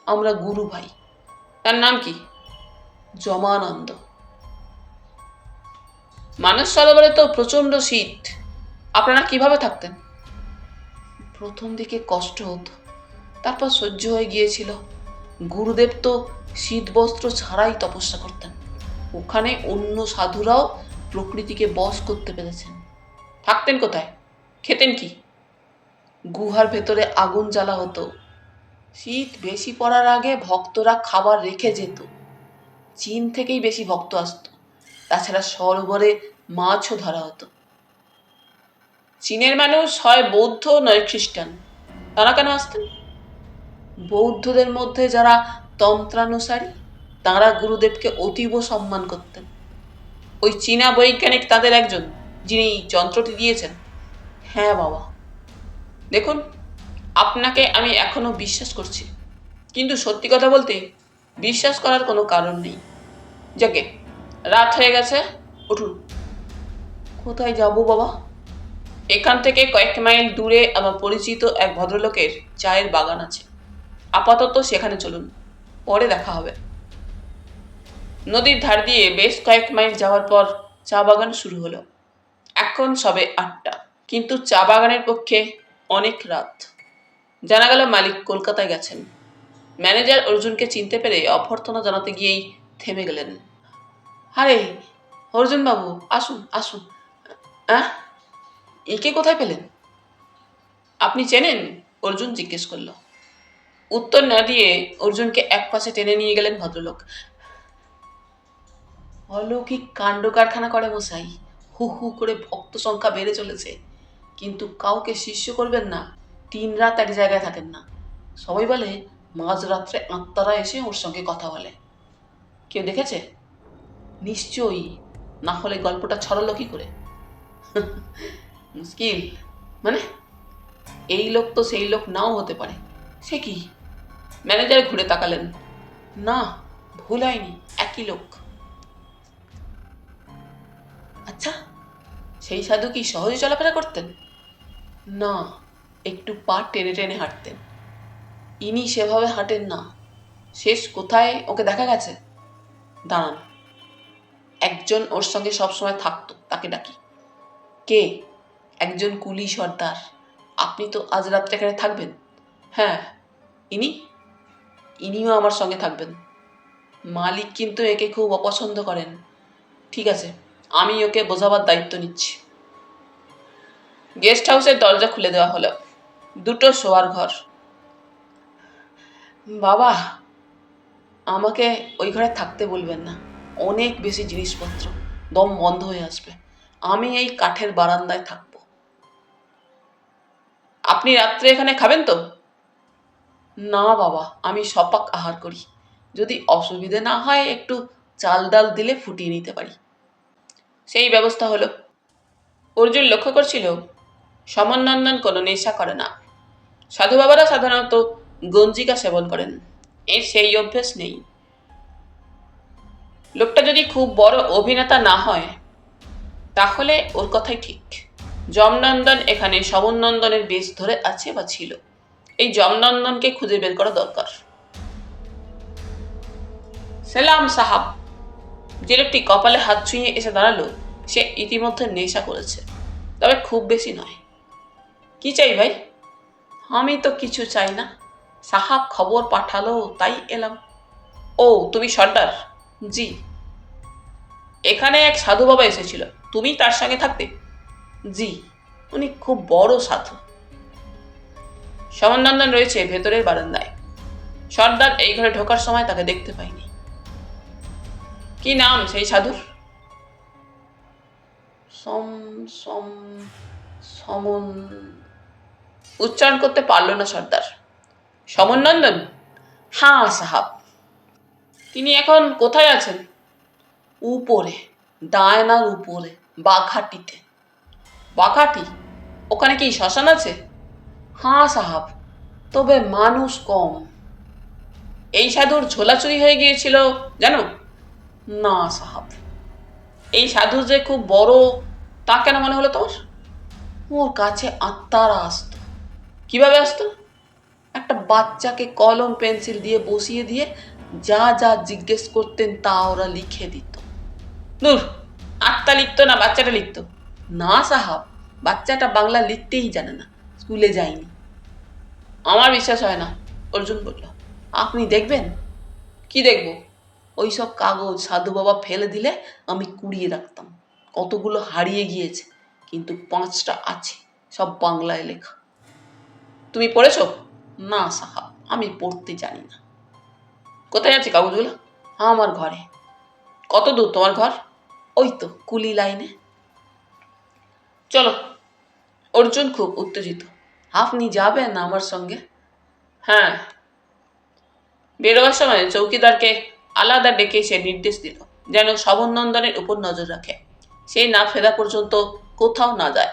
আমরা গুরু ভাই। তার নাম কি? জমানন্দ। মানস সরোবরে তো প্রচন্ড শীত, আপনারা কিভাবে থাকতেন? প্রথম দিকে কষ্ট হতো, তারপর সহ্য হয়ে গিয়েছিল। গুরুদেব তো শীত বস্ত্র ছাড়াই তপস্যা করতেন। ওখানে অন্য সাধুরাও প্রকৃতিকে বশ করতে পেরেছেন। থাকতেন কোথায়? খেতেন কি? গুহার ভেতরে আগুন জ্বালা হতো। শীত বেশি পড়ার আগে ভক্তরা খাবার রেখে যেত। চীন থেকেই বেশি ভক্ত আসতো। তাছাড়া সরোবরে মাছও ধরা হতো। চীনের মানুষ হয় বৌদ্ধ নয় খ্রিস্টান, তারা কেন আসতেন? বৌদ্ধদের মধ্যে যারা তন্ত্রানুসারী, তারা গুরুদেবকে অতীব সম্মান করতেন। ওই চীনা বৈজ্ঞানিক তাদের একজন, যিনি যন্ত্রটি দিয়েছেন। হ্যাঁ বাবা, দেখুন, আপনাকে আমি এখনো বিশ্বাস করছি, কিন্তু সত্যি কথা বলতে বিশ্বাস করার কোনো কারণ নেই। যাকে, রাত হয়ে গেছে, উঠুন। কোথায় যাব বাবা? এখান থেকে কয়েক মাইল দূরে আমার পরিচিত এক ভদ্রলোকের চায়ের বাগান আছে। আপাতত সেখানে চলুন, পরে দেখা হবে। নদীর ধার দিয়ে বেশ কয়েক মাইল যাওয়ার পর চা বাগান শুরু হলো। এখন সবে 8টা, কিন্তু চা বাগানের পক্ষে অনেক রাত। জানা গেল মালিক কলকাতায় গেছেন। ম্যানেজার অর্জুনকে চিনতে পেরে অভ্যর্থনা জানাতে গিয়েই থেমে গেলেন। আরে অর্জুন বাবু, আসুন আসুন। একে কোথায় পেলেন? আপনি চেনেন? অর্জুন জিজ্ঞেস করল। উত্তর না দিয়ে অর্জুনকে এক পাশে টেনে নিয়ে গেলেন ভদ্রলোক। অলৌকিক কাণ্ড কারখানা করে মশাই। হু হু করে ভক্ত সংখ্যা বেড়ে চলেছে, কিন্তু কাউকে শিষ্য করবেন না। 3 রাত এক জায়গায় থাকেন না। সবাই বলে মাঝরাত্রে আত্মারা এসে ওর সঙ্গে কথা বলে। কেউ দেখেছে? নিশ্চয়ই, না হলে গল্পটা ছড়ালো কি করে? মুশকিল। মানে, এই লোক তো সেই লোক নাও হতে পারে। সে কি? ম্যানেজার ঘুরে তাকালেন। না, ভুল হয়নি, একই লোক। আচ্ছা, সেই সাধু কি সহজে চলাফেরা করতেন? না, একটু পা টেনে টেনে হাঁটতেন। ইনি সেভাবে হাঁটেন না। শেষ কোথায় ওকে দেখা গেছে? দাঁড়ান, একজন ওর সঙ্গে সবসময় থাকতো, তাকে ডাকি। কে? একজন কুলি সর্দার। আপনি তো আজ রাত্রে এখানে থাকবেন? হ্যাঁ। ইনি? ইনিও আমার সঙ্গে থাকবেন। মালিক কিন্তু একে খুব অপছন্দ করেন। ঠিক আছে, আমি ওকে বোঝাবার দায়িত্ব নিচ্ছি। গেস্ট হাউসের দরজা খুলে দেওয়া হলো। 2টো শোয়ার ঘর। বাবা, আমাকে ওই ঘরে থাকতে বলবেন না। অনেক বেশি জিনিসপত্র, দম বন্ধ হয়ে আসবে। আমি এই কাঠের বারান্দায় থাকব। আপনি রাত্রে এখানে খাবেন তো? না বাবা, আমি সপাক আহার করি। যদি অসুবিধে না হয় একটু চাল ডাল দিলে ফুটিয়ে নিতে পারি। সেই ব্যবস্থা হলো। অর্জুন লক্ষ্য করছিল সমনন্দন কোনো নেশা করে না। সাধু বাবারা সাধারণত গঞ্জিকা সেবন করেন, এর সেই অভ্যেস নেই। লোকটা যদি খুব বড় অভিনেতা না হয়, তাহলে ওর কথাই ঠিক। যমনন্দন এখানে সমনন্দনের বেশ ধরে আছে বা ছিল। এই যমনন্দনকে খুঁজে বের করা দরকার। সেলাম সাহাব। যে লোকটি কপালে হাত ছুঁয়ে এসে দাঁড়ালো, সে ইতিমধ্যে নেশা করেছে, তবে খুব বেশি নয়। কি চাই ভাই? আমি তো কিছু চাই না, সাহাব খবর পাঠালো তাই এলাম। ও, তুমি সর্দার? জি। এখানে এক সাধু বাবা এসেছিল, তুমি তার সঙ্গে থাকতে? জি, উনি খুব বড় সাধু। সমনন্দন রয়েছে ভেতরের বারান্দায়। সর্দার এই ঘরে ঢোকার সময় তাকে দেখতে পাইনি। কি নাম সেই সাধুর? সমন উচ্চারণ করতে পারল না সর্দার। সমনন্দন? হ্যাঁ সাহাব। তিনি এখন কোথায় আছেন? উপরে, ডায়নার উপরে, বাঘাটিতে। বাঘাটি? ওখানে কি শ্মশান আছে? হ্যাঁ সাহাব, তবে মানুষ কম। এই সাধুর ঝোলা চুরি হয়ে গিয়েছিল জানো? না সাহাব। এই সাধু যে খুব বড়, তা কেন মনে হলো তোমার? ওর কাছে আত্মারা আসতো। কিভাবে আসতো? একটা বাচ্চাকে কলম পেন্সিল দিয়ে বসিয়ে দিয়ে যা যা জিজ্ঞেস করতেন তা ওরা লিখে দিত। নূর, আত্মা লিখতো না বাচ্চাটা লিখতো? না সাহাব, বাচ্চাটা বাংলা লিখতেই জানে না, স্কুলে যায়নি। আমার বিশ্বাস হয় না, অর্জুন বলল। আপনি দেখবেন। কি দেখব? ওই সব কাগজ সাধু বাবা ফেলে দিলে আমি কুড়িয়ে রাখতাম। কতগুলো হারিয়ে গিয়েছে, কিন্তু 5টা আছে, সব বাংলায় লেখা। তুমি পড়েছো? না সাহাব, আমি পড়তে জানি না। কোথায় আছে কাগজগুলো? আমার ঘরে। কত দূর তোমার ঘর? ওই তো কুলি লাইনে। চলো। অর্জুন খুব উত্তেজিত। আপনি যাবেন আমার সঙ্গে? হ্যাঁ। বেরোবার সময় চৌকিদারকে আলাদা ডেকে সে নির্দেশ দিল যেন শবনন্দনের উপর নজর রাখে, সে না ফেরা পর্যন্ত কোথাও না যায়।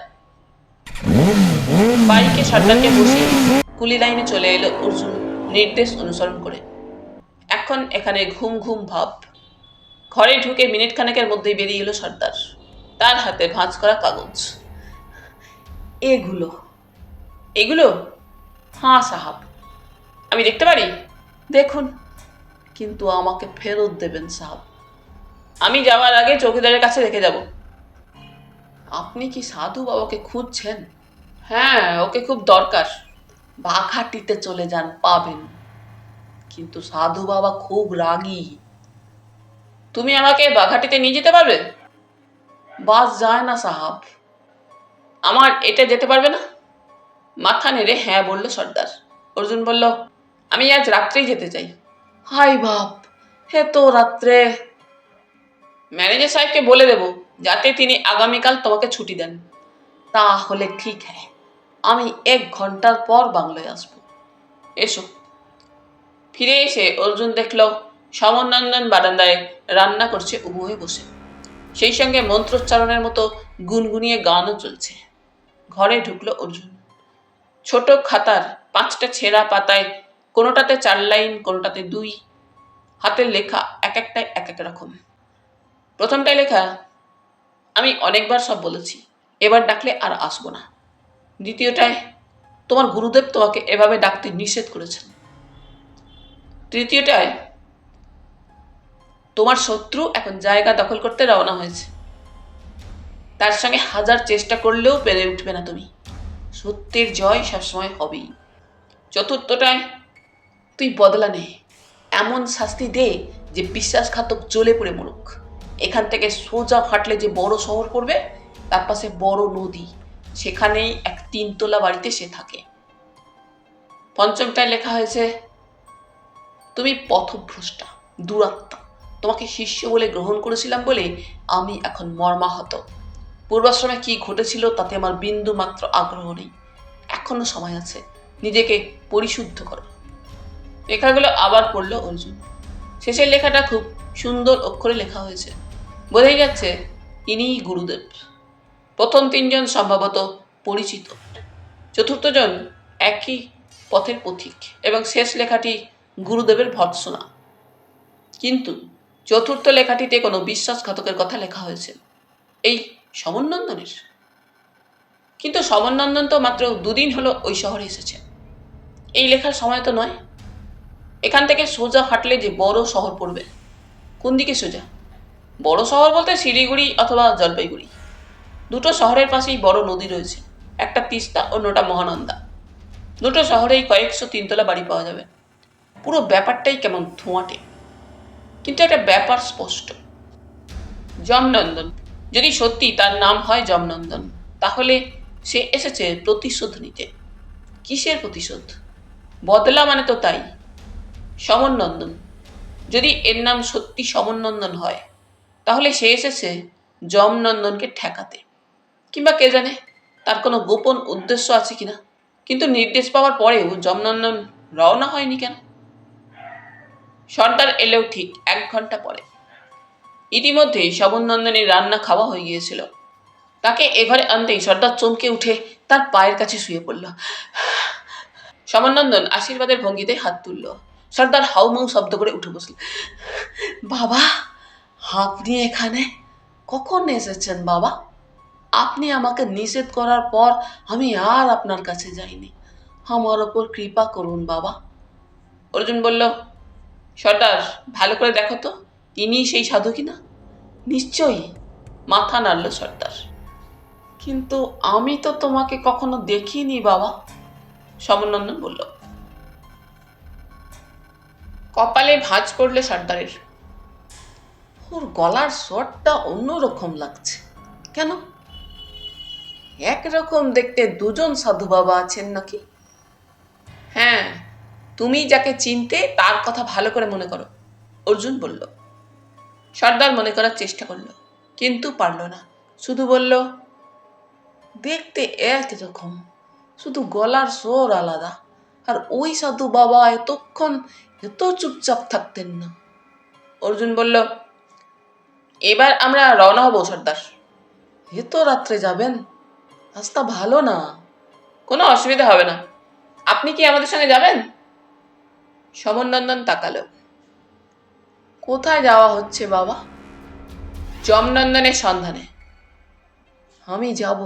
বাইকে সর্দারকে বসিয়ে কুলি লাইনে চলে এলো অর্জুন নির্দেশ অনুসরণ করে। এখন এখানে ঘুম ঘুম ভাব। ঘরে ঢুকে মিনিট খানেকের মধ্যেই বেরিয়ে এলো সর্দার, তার হাতে ভাঁজ করা কাগজ। এগুলো এগুলো? হ্যাঁ সাহাব। আমি দেখতে পারি? দেখুন, কিন্তু আমাকে ফেরত দেবেন সাহাব। আমি যাওয়ার আগে চৌকিদারের কাছে রেখে যাব। আপনি কি সাধু বাবাকে খুঁজছেন? হ্যাঁ, ওকে খুব দরকার। বাঘাটিতে চলে যান, পাবেন। কিন্তু সাধু বাবা খুব রাগী। তুমি আমাকে বাঘাটিতে নিয়ে যেতে পারবে? বাস যায় না সাহাব। আমার এটা যেতে পারবে না? মাথা নেড়ে হ্যাঁ বলল সর্দার। অর্জুন বলল, আমি আজ রাত্রেই যেতে চাই। হাই বাপ, হে তো রাত্রে। ম্যানেজার সাহেবকে বলে দেব যাতে তিনি আগামীকাল তোমাকে ছুটি দেন। তাহলে ঠিক হ্যাঁ, আমি 1 ঘন্টার পর বাংলায় আসব। এসো। ফিরে এসে অর্জুন দেখল সমনন্দন বারান্দায় রান্না করছে উভয়ে বসে, সেই সঙ্গে মন্ত্রোচ্চারণের মতো গুনগুনিয়ে গানও চলছে। ঘরে ঢুকলো অর্জুন। ছোট খাতার 5টা ছেঁড়া পাতায় কোনোটাতে 4 লাইন, কোনোটাতে 2। হাতের লেখা এক একটাই এক এক রকম। প্রথমটায় লেখা, আমি অনেকবার সব বলেছি, এবার ডাকলে আর আসবো না। দ্বিতীয়টায়, তোমার গুরুদেব তোমাকে এভাবে ডাকতে নিষেধ করেছেন। তৃতীয়টায়, তোমার শত্রু এখন জায়গা দখল করতে রওনা হয়েছে, তার সঙ্গে 1000 চেষ্টা করলেও পেরে উঠবে না তুমি, সত্যের জয় সবসময় হবেই। চতুর্থটায়, তুই বদলা নে, এমন শাস্তি দে যে বিশ্বাসঘাতক জ্বলে পড়ে মরুক। এখান থেকে সোজা হাঁটলে যে বড় শহর পড়বে, তার পাশে বড় নদী, সেখানেই এক 3 তলা বাড়িতে সে থাকে। পঞ্চমটায় লেখা হয়েছে, তুমি পথভ্রষ্টা, দুরাত্মা, তোমাকে শিষ্য বলে গ্রহণ করেছিলাম বলে আমি এখন মর্মাহত। পূর্বাশ্রমে কি ঘটেছিল তাতে আমার বিন্দু মাত্র আগ্রহ নেই। এখনো সময় আছে, নিজেকে পরিশুদ্ধ করো। লেখাগুলো আবার পড়ল অর্জুন। শেষের লেখাটা খুব সুন্দর অক্ষরে লেখা হয়েছে, বোঝাই যাচ্ছে ইনিই গুরুদেব। প্রথম 3 জন সম্ভবত পরিচিত, চতুর্থ জন একই পথের পথিক, এবং শেষ লেখাটি গুরুদেবের ভর্ৎসনা। কিন্তু চতুর্থ লেখাটিতে কোনো বিশ্বাসঘাতকের কথা লেখা হয়েছে, এই সমনন্দনের। কিন্তু সমনন্দন তো মাত্র 2 দিন হলো ওই শহরে এসেছে, এই লেখার সময় তো নয়। এখান থেকে সোজা হাঁটলে যে বড় শহর পড়বে। কোন দিকে সোজা? বড় শহর বলতে শিলিগুড়ি অথবা জলপাইগুড়ি। 2টো শহরের পাশেই বড় নদী রয়েছে, একটা তিস্তা, অন্যটা মহানন্দা। 2টো শহরেই কয়েকশো 3তলা বাড়ি পাওয়া যাবে। পুরো ব্যাপারটাই কেমন ধোঁয়াটে, কিন্তু একটা ব্যাপার স্পষ্ট। যমনন্দন, যদি সত্যি তার নাম হয় যমনন্দন, তাহলে সে এসেছে প্রতিশোধ নিতে। কিসের প্রতিশোধ? বদলা মানে তো তাই। সমনন্দন, যদি এর নাম সত্যি সমনন্দন হয়, তাহলে সে এসেছে যমনন্দনকে ঠেকাতে, কিংবা কে জানে তার কোনো গোপন উদ্দেশ্য আছে কিনা। কিন্তু নির্দেশ পাওয়ার পরেও যমনন্দন রওনা হয়নি কেন? সর্দার এলেও ঠিক 1 ঘন্টা পরে। ইতিমধ্যেই সমনন্দনের রান্না খাওয়া হয়ে গিয়েছিল। তাকে এ ঘরে আনতেই সর্দার চমকে উঠে তার পায়ের কাছে শুয়ে পড়ল। সমনন্দন আশীর্বাদের ভঙ্গিতে হাত তুলল। সর্দার হাউমাউ শব্দ করে উঠে বসল। বাবা, আপনি এখানে কখন এসেছেন বাবা? আপনি আমাকে নিষেধ করার পর আমি আর আপনার কাছে যাইনি, আমার ওপর কৃপা করুন বাবা। অর্জুন বলল, সর্দার, ভালো করে দেখো তো ইনি সেই সাধু কিনা। নিশ্চয়ই, মাথা নাড়ল সর্দার। কিন্তু আমি তো তোমাকে কখনো দেখিনি বাবা, সমনন্দন বলল। কপালে ভাঁজ পড়লে সর্দারের। ওর গলার স্বরটা অন্যরকম লাগছে। কেন? একরকম দেখতে দুজন সাধু বাবা আছেন নাকি? হ্যাঁ, তুমি যাকে চিনতে তার কথা ভালো করে মনে করো, অর্জুন বলল। সর্দার মনে করার চেষ্টা করলো, কিন্তু পারল না। শুধু বলল, দেখতে একরকম, শুধু গলার স্বর আলাদা। আর ওই সাধু বাবা এতক্ষণ এত চুপচাপ থাকতেন না। অর্জুন বলল, এবার আমরা রওনা হব সর্দার। এত রাত্রে যাবেন? রাস্তা ভালো না। কোনো অসুবিধা হবে না। আপনি কি আমাদের সঙ্গে যাবেন? সমনন্দন তাকালো। কোথায় যাওয়া হচ্ছে বাবা? যমনন্দনের সন্ধানে। আমি যাব,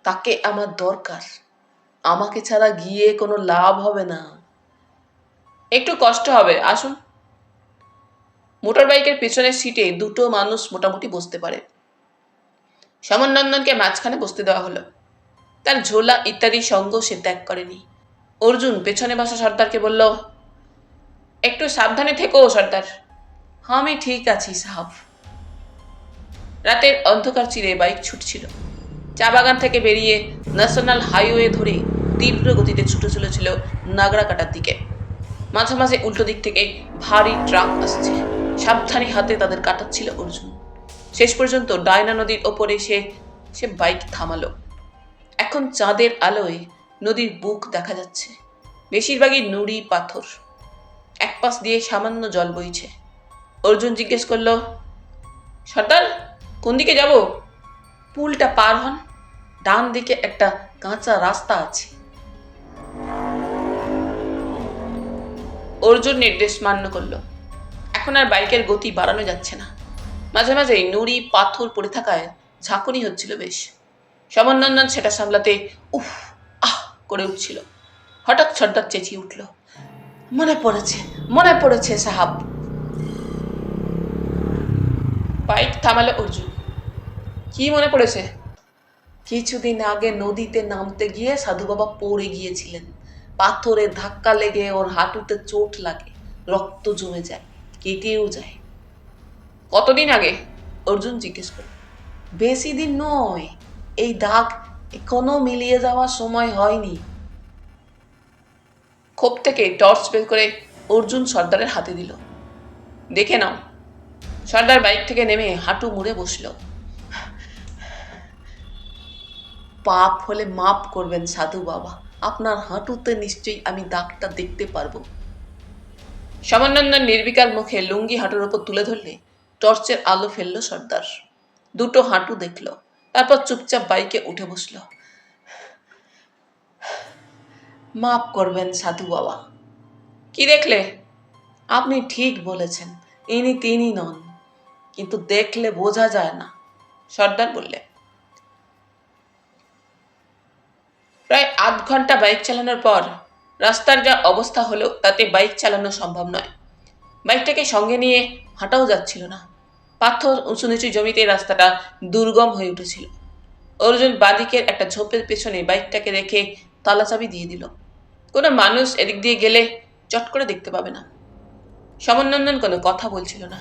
তাকে আমার দরকার। আমাকে ছাড়া গিয়ে কোনো লাভ হবে না। একটু কষ্ট হবে, আসুন। মোটর বাইকের পিছনের সিটে দুটো মানুষ মোটামুটি বসতে পারে। সমনন্দনকে মাঝখানে বসতে দেওয়া হলো। তার ঝোলা ইত্যাদি সঙ্গ সে ত্যাগ করেনি। অর্জুন পেছনে বসা সর্দারকে বলল, একটু সাবধানে থেকো সর্দার। আমি ঠিক আছি সাহাব। রাতের অন্ধকার চিরে বাইক ছুটছিল। চা বাগান থেকে বেরিয়ে ন্যাশনাল হাইওয়ে ধরে তীব্র গতিতে ছুটে চলেছিল নাগরাকাটার দিকে। মাঝে মাঝে উল্টো দিক থেকে ভারী ট্রাক আসছে। সাবধানী হাতে তাদের কাটাচ্ছিল অর্জুন। শেষ পর্যন্ত ডায়না নদীর ওপরে সে বাইক থামালো। এখন চাঁদের আলোয় নদীর বুক দেখা যাচ্ছে। বেশিরভাগই নুড়ি পাথর। এক পাশ দিয়ে সামান্য জল বইছে। অর্জুন জিজ্ঞেস করল, সর্দার, কোন দিকে যাব? পুলটা পার হন, ডান দিকে একটা কাঁচা রাস্তা আছে। অর্জুন নির্দেশ মান্য করল। এখন আর বাইকের গতি বাড়ানো যাচ্ছে না। মাঝে মাঝে নুড়ি পাথর পড়ে থাকায় ঝাঁকুনি হচ্ছিল বেশ। সমনন্দন সেটা সামলাতে উফ আহ করে উঠছিল। হঠাৎ সর্দার চেঁচিয়ে উঠল, মনে পড়েছে সাহাব। বাইক থামালো অর্জুন। কি মনে পড়েছে? কিছুদিন আগে নদীতে নামতে গিয়ে সাধু বাবা পড়ে গিয়েছিলেন। পাথরে ধাক্কা লেগে ওর হাঁটুতে চোট লাগে, রক্ত জমে যায়, কেটেও যায়। কতদিন আগে? অর্জুন জিজ্ঞেস করল। বেশি দিন নয়, এই দাগ এখনো মিলিয়ে যাওয়ার সময় হয়নি। খোপ থেকে টর্চ বের করে অর্জুন সর্দারের হাতে দিল। দেখে নাও। সর্দার বাইক থেকে নেমে হাঁটু মুড়ে বসল। পাপ হলে মাপ করবেন সাধু বাবা, আপনার হাঁটুতে নিশ্চয়ই আমি দাগটা দেখতে পারবো। সমনন্দন নির্বিকার মুখে লুঙ্গি হাঁটুর ওপর তুলে ধরলে টর্চের আলো ফেললো সর্দার। দুটো হাঁটু দেখল, তারপর চুপচাপ বাইকে উঠে বসল। মাপ করবেন সাধু বাবা। কি দেখলে? আপনি ঠিক বলেছেন, ইনি তিনি নন, কিন্তু দেখলে বোঝা যায় না, সর্দার বললে। প্রায় আধ ঘন্টা বাইক চালানোর পর রাস্তার যা অবস্থা হলো তাতে বাইক চালানো সম্ভব নয়। বাইকটাকে সঙ্গে নিয়ে হাঁটাও যাচ্ছিল না। পাথর উঁচু নিচু জমিতে রাস্তাটা দুর্গম হয়ে উঠেছিল। অর্জুন বাঁদিকের একটা ঝোপের পেছনে বাইকটাকে রেখে তালাচাবি দিয়ে দিল। কোনো মানুষ এদিক দিয়ে গেলে চট করে দেখতে পাবে না। সমনন্দন কোনো কথা বলছিল না।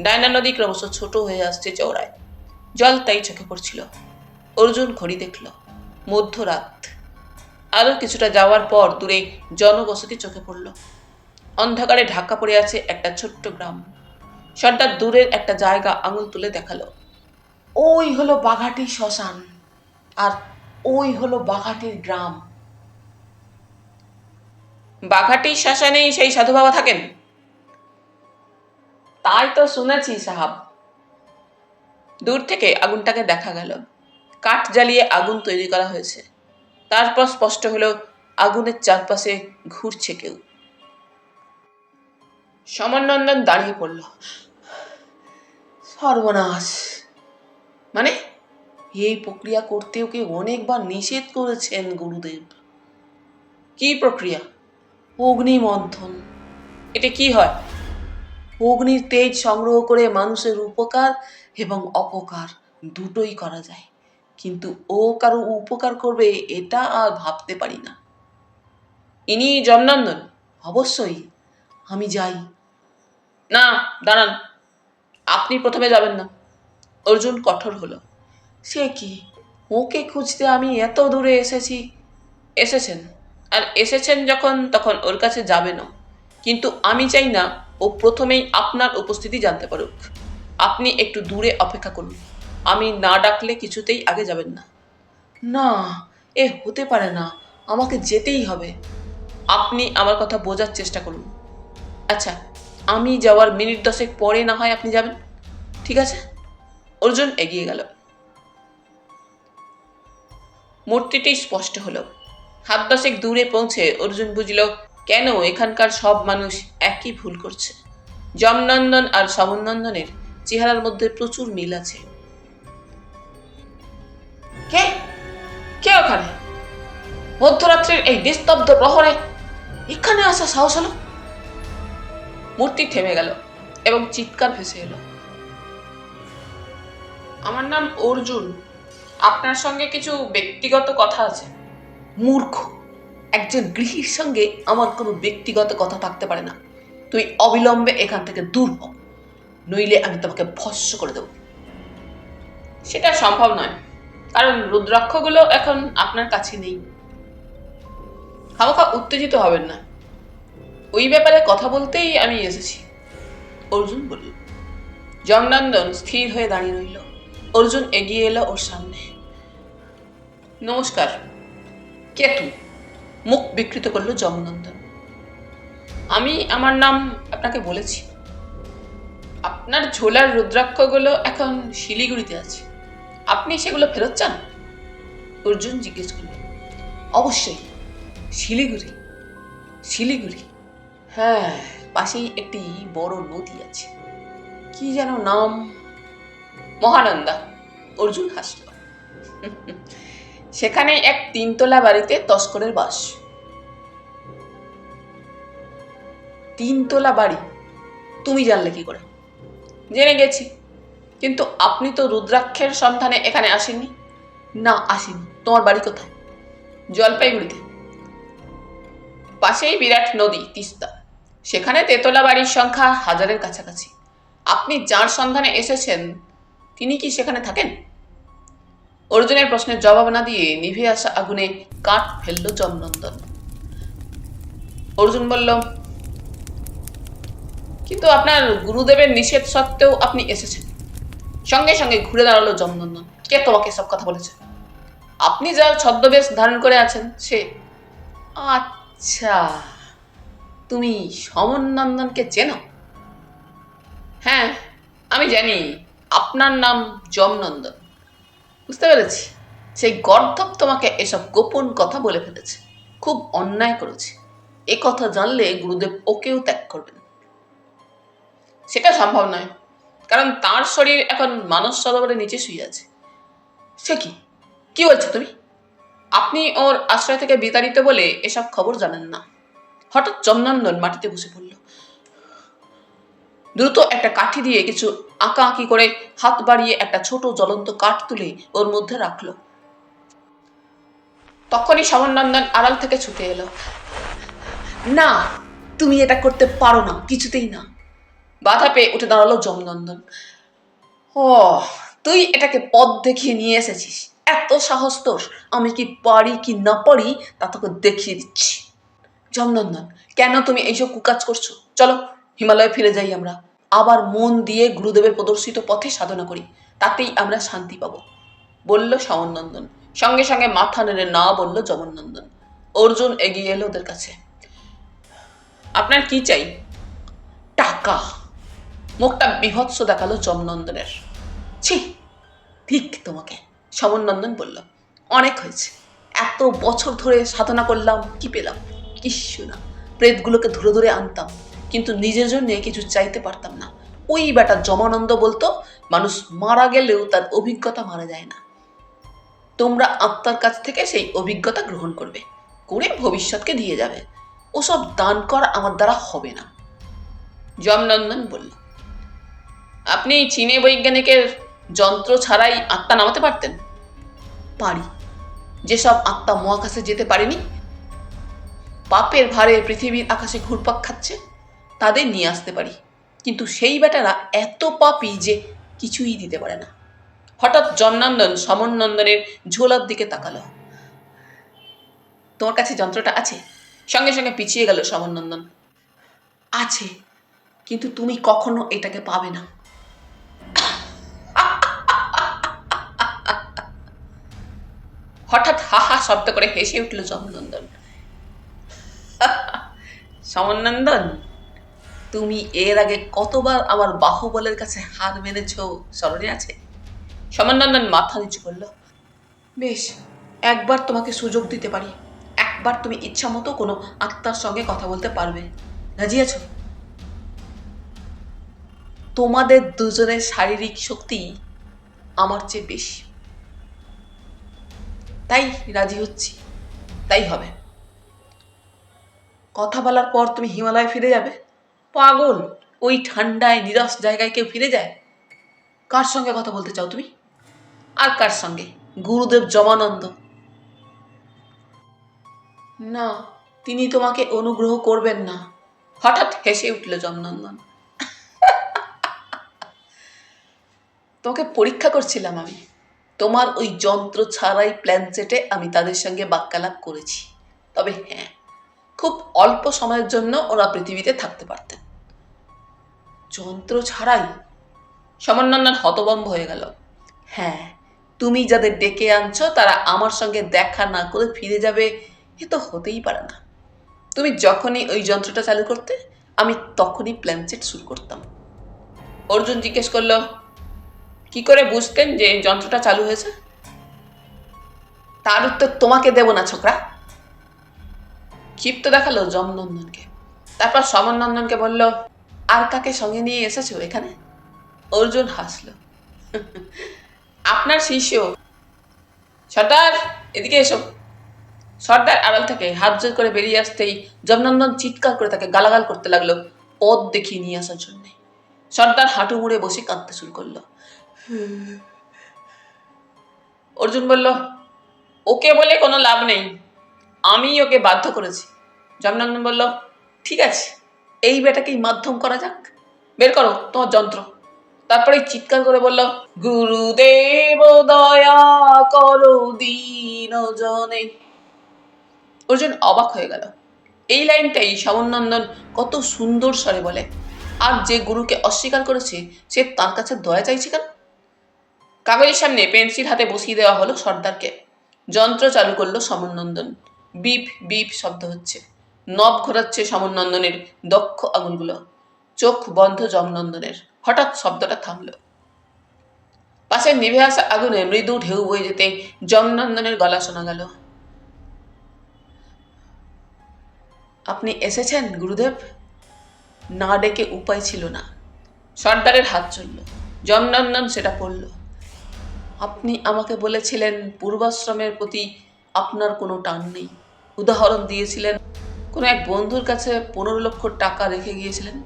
ডায়না নদী ক্রমশ ছোট হয়ে আসছে চওড়ায়। জল তাই চোখে পড়ছিল। অর্জুন ঘড়ি দেখল, মধ্যরাত। আরো কিছুটা যাওয়ার পর দূরে জনবসতি চোখে পড়ল। অন্ধকারে ঢাকা পড়ে আছে একটা ছোট্ট গ্রাম। সর্দার দূরের একটা জায়গা আঙুল তুলে দেখালো। ওই হলো বাঘাটি শ্মশান, আর ওই হলো বাঘাটির গ্রাম। বাঘাটির শ্মশানেই সেই সাধু বাবা থাকেন? তাই তো শুনেছি সাহাব। দূর থেকে আগুনটাকে দেখা গেল। কাঠ জ্বালিয়ে আগুন তৈরি করা হয়েছে। তারপর স্পষ্ট হলো আগুনের চারপাশে ঘুরছে কেউ। সমনন্দন দাঁড়িয়ে পড়ল। সর্বনাশ! মানে এই প্রক্রিয়া করতে ওকে অনেকবার নিষেধ করেছেন গুরুদেব। কি প্রক্রিয়া? অগ্নিমন্থন। এটা কি হয়? অগ্নির তেজ সংগ্রহ করে মানুষের উপকার এবং অপকার দুটোই করা যায়, কিন্তু ও কারো উপকার করবে এটা আর ভাবতে পারি না। ইনি যমনন্দন? অবশ্যই, আমি যাই। না, দাঁড়ান, আপনি প্রথমে যাবেন না। অর্জুন কঠোর হলো। সে কি, ওকে খুঁজতে আমি এত দূরে এসেছেন, আর এসেছেন যখন তখন ওর কাছে যাবেনও, কিন্তু আমি চাই না ও প্রথমেই আপনার উপস্থিতি জানতে পারুক। আপনি একটু দূরে অপেক্ষা করুন, আমি না ডাকলে কিছুতেই আগে যাবেন না। না, এ হতে পারে না, আমাকে যেতেই হবে। আপনি আমার কথা বোঝার চেষ্টা করুন। আচ্ছা, আমি যাওয়ার মিনিট 10 পরে না হয় আপনি যাবেন, ঠিক আছে? অর্জুন এগিয়ে গেল। মূর্তিটি স্পষ্ট হলো। হাত 10 দূরে পৌঁছে অর্জুন বুঝল কেন এখানকার সব মানুষ একই ভুল করছে। যমনন্দন আর সমনন্দনের চেহারার মধ্যে প্রচুর মিল আছে। কে কে ওখানে? মধ্যরাত্রির এই নিস্তব্ধ প্রহরে এখানে আসা সাহস হলো? মূর্তি থেমে গেল এবং চিৎকার ভেসে এলো। আমার নাম অর্জুন, আপনার সঙ্গে কিছু ব্যক্তিগত কথা আছে। মূর্খ, একজন গৃহীর সঙ্গে আমার কোনো ব্যক্তিগত কথা থাকতে পারে না। তুই অবিলম্বে এখান থেকে দূর হ, নইলে আমি তোমাকে ভস্ম করে দেব। সেটা সম্ভব নয়, কারণ রুদ্রাক্ষগুলো এখন আপনার কাছে নেই। খামোখা উত্তেজিত হবেন না, ওই ব্যাপারে কথা বলতেই আমি এসেছি, অর্জুন বলল। যমনন্দন স্থির হয়ে দাঁড়িয়ে রইল। অর্জুন এগিয়ে এলো ওর সামনে। নমস্কার। কে তুই? মুখ বিকৃত করলো যমনন্দন। আমি আমার নাম আপনাকে বলেছি। আপনার ঝোলার রুদ্রাক্ষগুলো এখন শিলিগুড়িতে আছে, আপনি সেগুলো ফেরত চান? অর্জুন জিজ্ঞেস করল। অবশ্যই। শিলিগুড়ি? শিলিগুড়ি, হ্যাঁ, পাশেই একটি বড় নদী আছে, কি যেন নাম? মহানন্দা। অর্জুন হাসল। সেখানে এক 3তলা বাড়িতে তস্করের বাস। 3তলা বাড়ি? তুমি জানলে কি করে? জেনে গেছি, কিন্তু আপনি তো রুদ্রাক্ষের সন্ধানে এখানে আসেননি। না, আসিনি। তোমার বাড়ি কোথায়? জলপাইগুড়িতে। পাশেই বিরাট নদী তিস্তা, সেখানে 3তলা বাড়ির সংখ্যা 1000-এর কাছাকাছি। আপনি যার সন্ধানে এসেছেন তিনি কি সেখানে থাকেন? অর্জুনের প্রশ্নের জবাব না দিয়ে নিভে আসা আগুনে কাঠ ফেলল যমনন্দন। অর্জুন বলল, কিন্তু আপনার গুরুদেবের নিষেধ সত্ত্বেও আপনি এসেছেন। সঙ্গে সঙ্গে ঘুরে দাঁড়ালো যমনন্দন। কে তোমাকে সব কথা বলেছে? আপনি যার ছদ্মবেশ ধারণ করে আছেন সে। আচ্ছা, তুমি সমনন্দনকে চেনো? হ্যাঁ, আমি জানি আপনার নাম যমনন্দন। বুঝতে পেরেছি, সেই গর্ধব তোমাকে এসব গোপন কথা বলে ফেলেছে। খুব অন্যায় করেছে। এ কথা জানলে গুরুদেব ওকেও ত্যাগ করবেন। সেটা সম্ভব নয়, কারণ তার শরীর এখন মানস সরোবরের নিচে শুয়ে আছে। সে কি, কি বলছো তুমি? আপনি ওর আশ্রয় থেকে বিতাড়িত বলে এসব খবর জানেন না। হঠাৎ যমনন্দন মাটিতে বসে পড়ল। দ্রুত একটা কাঠি দিয়ে কিছু আঁকা আঁকি করে হাত বাড়িয়ে একটা ছোট জ্বলন্ত কাঠ তুলে ওর মধ্যে রাখলো। তখনই সমনন্দন আড়াল থেকে ছুটে এলো। না, তুমি এটা করতে পারো না, কিছুতেই না। বাধা পেয়ে উঠে দাঁড়ালো যমনন্দন। ও, তুই এটাকে পথ দেখিয়ে নিয়ে এসেছিস? এত সাহস তোর? আমি কি পারি কি না পারি তা তোকে দেখিয়ে দিচ্ছি। যমনন্দন, কেন তুমি এইসব কুকাজ করছো? চলো হিমালয়ে ফিরে যাই আমরা, আবার মন দিয়ে গুরুদেবের প্রদর্শিত পথে সাধনা করি, তাতেই আমরা শান্তি পাবো, বলল সমনন্দন। সঙ্গে সঙ্গে মাথা নেড়ে না বলল যমনন্দন। অর্জুন এগিয়ে এলো ওদের কাছে। আপনার কি চাই? টাকা। মুখটা বিভৎস দেখালো যমনন্দনের। ছি, ঠিক তোমাকে, সমনন্দন বলল। অনেক হয়েছে, এত বছর ধরে সাধনা করলাম, কি পেলাম? কিচ্ছু না। প্রেতগুলোকে ধরে ধরে আনতাম, কিন্তু নিজের জন্য কিছু চাইতে পারতাম না। ওই বেটা যমানন্দ বলতো, মানুষ মারা গেলেও তার অভিজ্ঞতা মারা যায় না। তোমরা আত্মার কাছ থেকে সেই অভিজ্ঞতা গ্রহণ করবে, করে ভবিষ্যৎকে দিয়ে যাবে। ওসব দান করা আমার দ্বারা হবে না। যমনন্দন বলল, আপনি চীনে বৈজ্ঞানিকের যন্ত্র ছাড়াই আত্মা নামাতে পারতেন? পারি। যেসব আত্মা মহাকাশে যেতে পারেনি, পাপের ভারে পৃথিবীর আকাশে ঘুরপাক খাচ্ছে, তাদের নিয়ে আসতে পারি। কিন্তু সেই বেটারা এত পাপী যে কিছুই দিতে পারে না। হঠাৎ যমনন্দন সমনন্দনের ঝোলার দিকে তাকালো। তোমার কাছে যন্ত্রটা আছে? সঙ্গে সঙ্গে পিছিয়ে গেল সমনন্দন। আছে, কিন্তু তুমি কখনো এটাকে পাবে না। হঠাৎ হাহা শব্দ করে হেসে উঠল যমনন্দন। সমনন্দন, তুমি এর আগে কতবার আমার বাহুবলের কাছে হার মেনেছ স্মরণে আছে? সমনন্দন মাথা নিচু করল। বেশ, একবার তোমাকে সুযোগ দিতে পারি। একবার তুমি ইচ্ছা মতো কোনো আত্মার সঙ্গে কথা বলতে পারবে। রাজি আছো? তোমাদের দুজনের শারীরিক শক্তি আমার চেয়ে বেশি, তাই রাজি হচ্ছি। তাই হবে। কথা বলার পর তুমি হিমালয়ে ফিরে যাবে। পাগল, ওই ঠান্ডায় নিরস জায়গায় কেউ ফিরে যায়? কার সঙ্গে কথা বলতে চাও তুমি? আর কার সঙ্গে? গুরুদেব যমানন্দ। না, তিনি তোমাকে অনুগ্রহ করবেন না। হঠাৎ হেসে উঠল যমনন্দন। তোমাকে পরীক্ষা করছিলাম আমি। তোমার ওই যন্ত্র ছাড়াই প্ল্যানচেটে আমি তাদের সঙ্গে বাক্যালাপ করেছি। তবে হ্যাঁ, খুব অল্প সময়ের জন্য ওরা পৃথিবীতে থাকতে পারতেন। যন্ত্র ছাড়াই? সমনন্দন হতভম্ব হয়ে গেল। হ্যাঁ, তুমি যাদের ডেকে আনছো তারা আমার সঙ্গে দেখা না করে ফিরে যাবে, এ তো হতেই পারে না। তুমি যখনই ওই যন্ত্রটা চালু করতে, আমি তখনই প্ল্যানচেট শুরু করতাম। অর্জুন জিজ্ঞেস করল, কি করে বুঝতেন যে যন্ত্রটা চালু হয়েছে? তার উত্তর তোমাকে দেব না ছোকরা। ক্ষিপ্ত দেখালো যমনন্দনকে। তারপর সমনন্দনকে বলল, আর কাকে সঙ্গে নিয়ে এসেছো এখানে? অর্জুন হাসল। আপনার শিষ্য। সর্দার, এদিকে এসো। সর্দার আড়াল থেকে হাত জোর করে বেরিয়ে আসতেই যমনন্দন চিৎকার করে তাকে গালাগাল করতে লাগলো পথ দেখিয়ে নিয়ে আসার জন্য। সর্দার হাঁটু মুড়ে বসে কাঁদতে শুরু করলো। অর্জুন বলল, ওকে বলে কোনো লাভ নেই, আমি ওকে বাধ্য করেছি। যমনন্দন বলল, ঠিক আছে, এই বেটাকেই মাধ্যম করা যাক। বের করো তোমার যন্ত্র। তারপরে চিৎকার করে বলল, গুরুদেব দয়া করো দীন জনে। অর্জুন অবাক হয়ে গেল। এই লাইনটাই সমনন্দন কত সুন্দর স্বরে বলে। আর যে গুরুকে অস্বীকার করেছে সে তার কাছে দয়া চাইছে কেন? কাগজের সামনে পেন্সিল হাতে বসিয়ে দেওয়া হলো সর্দারকে। যন্ত্র চালু করলো সমনন্দন। বিপ বিপ শব্দ হচ্ছে। নব ঘোরাচ্ছে সমনন্দনের দক্ষ আঙুলগুলো। চোখ বন্ধ যমনন্দনের। হঠাৎ শব্দটা থামল। পাশে নিভে আসা আগুনে মৃদু ঢেউ বয়ে যেতে যমনন্দনের গলা শোনা গেল, আপনি এসেছেন গুরুদেব? না ডেকে উপায় ছিল না। সর্দারের হাত চলল। যমনন্দন সেটা পড়ল। আপনি আমাকে বলেছিলেন পূর্বাশ্রমের প্রতি আপনার কোনো টান নেই। উদাহরণ দিয়েছিলেন কোনো এক বন্ধুর কাছে 15 লক্ষ টাকা রেখে গিয়েছিলেন।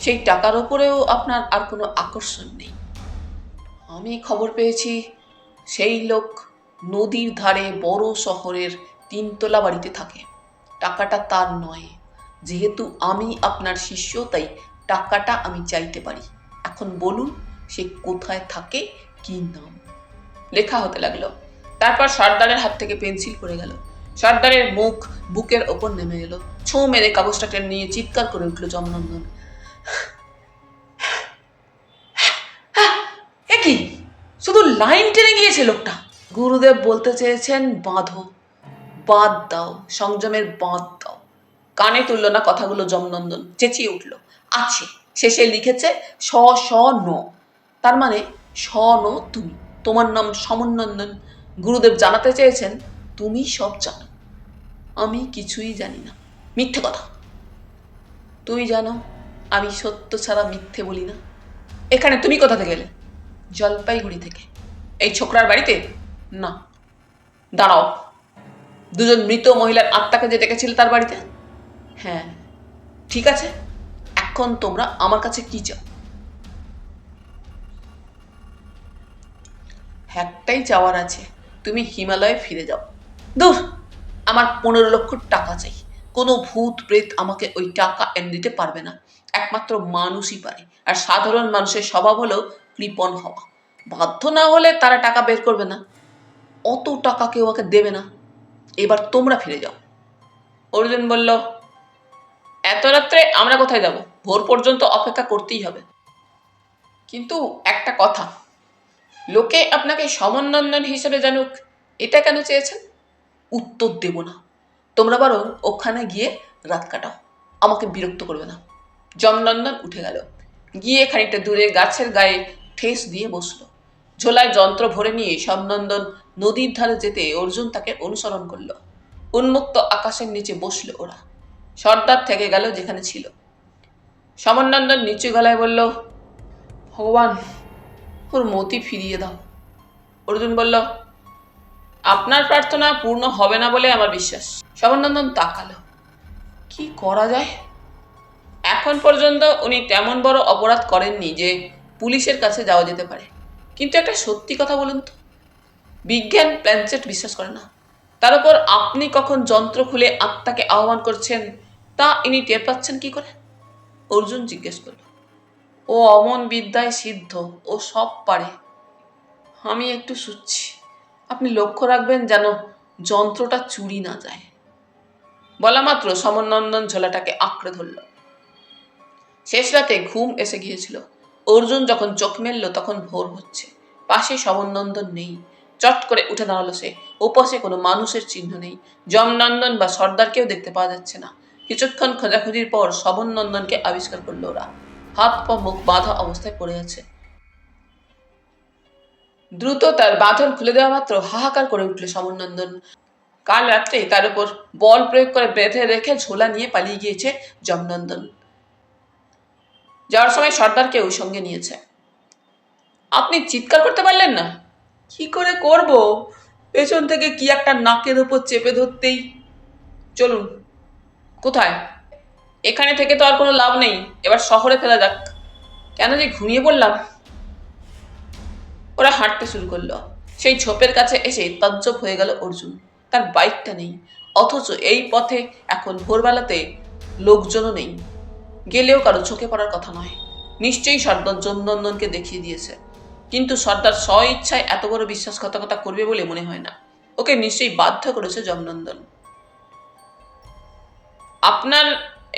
সেই টাকার ওপরেও আপনার আর কোনো আকর্ষণ নেই। আমি খবর পেয়েছি সেই লোক নদীর ধারে বড় শহরের 3 তলা বাড়িতে থাকে। টাকাটা তার নয়। যেহেতু আমি আপনার শিষ্য, তাই টাকাটা আমি চাইতে পারি। এখন বলুন সে কোথায় থাকে, কি নাম? লেখা হতে লাগলো। তারপর সর্দারের হাত থেকে পেন্সিল পড়ে গেল। সর্দারের মুখ বুকের ওপর নেমে এলো। ছো মেরে কাগজটা টেনে নিয়ে চিৎকার করে উঠল যমনন্দন। কি শুধু লাইন টেনে গিয়েছে লোকটা? গুরুদেব বলতে চেয়েছেন বাঁধো, বাঁধ দাও, সংযমের বাঁধ দাও। কানে তুলল না কথাগুলো যমনন্দন। চেঁচিয়ে উঠল, আছে, শেষে লিখেছে স স ন। তার মানে স ন তুমি। তোমার নাম সমনন্দন। গুরুদেব জানাতে চেয়েছেন তুমি সব জানো, আমি কিছুই জানি না। মিথ্যে কথা। তুমি জানো আমি সত্য ছাড়া মিথ্যে বলি না। এখানে তুমি কোথা থেকে এলে? জলপাইগুড়ি থেকে। এই ছোকরার বাড়িতে? না। দাঁড়াও, দুজন মৃত মহিলার আত্মাকে যে ডেকেছিল তার বাড়িতে? হ্যাঁ। ঠিক আছে, এখন তোমরা আমার কাছে কি চাও? একটাই চাওয়ার আছে, তুমি হিমালয়ে ফিরে যাও। দূর, আমার 15 লক্ষ টাকা চাই। কোনো ভূত প্রেত আমাকে ওই টাকা এনে দিতে পারবে না। একমাত্র মানুষই পারে, আর সাধারণ মানুষের স্বভাব হলো কৃপণ হওয়া। বাধ্য না হলে তারা টাকা বের করবে না। অত টাকা কেউ আমাকে দেবে না। এবার তোমরা ফিরে যাও। অর্জুন বলল, এত রাত্রে আমরা কোথায় যাব? ভোর পর্যন্ত অপেক্ষা করতেই হবে। কিন্তু একটা কথা, লোকে আপনাকে সমনন্দন হিসেবে জানুক, এটা কেন চেয়েছেন? উত্তর দেব না। তোমরা বরং ওখানে গিয়ে রাত কাটাও, আমাকে বিরক্ত করবে না। যমনন্দন উঠে গেল, গিয়ে খানিকটা দূরে গাছের গায়ে ঠেস দিয়ে বসলো। ঝোলায় যন্ত্র ভরে নিয়ে সমনন্দন নদীর ধারে যেতে অর্জুন তাকে অনুসরণ করলো। উন্মুক্ত আকাশের নিচে বসলো ওরা। সর্দার থেকে গেল যেখানে ছিল। সমনন্দন নিচু গলায় বলল, ভগবান, ওর মতি ফিরিয়ে দাও। অর্জুন বলল, আপনার প্রার্থনা পূর্ণ হবে না বলে আমার বিশ্বাস। সমনন্দন তাকালো, কি করা যায়? এখন পর্যন্ত উনি তেমন বড় অপরাধ করেননি যে পুলিশের কাছে যাওয়া যেতে পারে। কিন্তু একটা সত্যি কথা বলুন তো, বিজ্ঞান প্ল্যানচেট বিশ্বাস করে না। তার উপর আপনি কখন যন্ত্র খুলে আত্মাকে আহ্বান করছেন তা ইনি টের পাচ্ছেন কি করে? অর্জুন জিজ্ঞেস করল। ও অমন বিদ্যায় সিদ্ধ, ও সব পারে। আমি একটু শুচ্ছি, আপনি লক্ষ্য রাখবেন যেন যন্ত্রটা চুরি না যায়। বলা মাত্র সমনন্দন ঝোলাটাকে আঁকড়ে ধরল। শেষ রাতে ঘুম এসে গিয়েছিল। অর্জুন যখন চোখ মেলল তখন ভোর হচ্ছে। পাশে সমনন্দন নেই। চট করে উঠে দাঁড়ালো সে। ওপাশে কোনো মানুষের চিহ্ন নেই। যমনন্দন বা সর্দারকেও দেখতে পাওয়া যাচ্ছে না। কিছুক্ষণ খোঁজাখুঁজির পর সমনন্দনকে আবিষ্কার করলো ওরা। হাত পা মুখ বাঁধা অবস্থায় পড়ে আছে। দ্রুত তার বাঁধন খুলে দেওয়া মাত্র হাহাকার করে উঠল সমনন্দন। কাল রাত্রে তার উপর বল প্রয়োগ করে বেঁধে রেখে ঝোলা নিয়ে পালিয়ে গিয়েছে যমনন্দন। যাওয়ার সময় সর্দারকে ওই সঙ্গে নিয়েছে। আপনি চিৎকার করতে পারলেন না? কি করে করব? পেছন থেকে কি একটা নাকের উপর চেপে ধরতেই। চলুন। কোথায়? এখানে থেকে তো আর কোনো লাভ নেই, এবার শহরে ফেরা যাক। কেন যে ঘুমিয়ে পড়লাম। ওরা হাঁটতে শুরু করলো। সেই ঝোপের কাছে এসে তাজ্জব হয়ে গেল অর্জুন। তার বাইকটা নেই, অথচ এই পথে এখন ভোরবেলাতে লোকজনও নেই। গেলেও কারো চোখে পড়ার কথা নয়। নিশ্চয়ই সর্দার যমনন্দনকে দেখিয়ে দিয়েছে। কিন্তু সর্দার স্ব ইচ্ছায় এত বড় বিশ্বাসঘাতকতা করবে বলে মনে হয় না। ওকে নিশ্চয়ই বাধ্য করেছে যমনন্দন। আপনার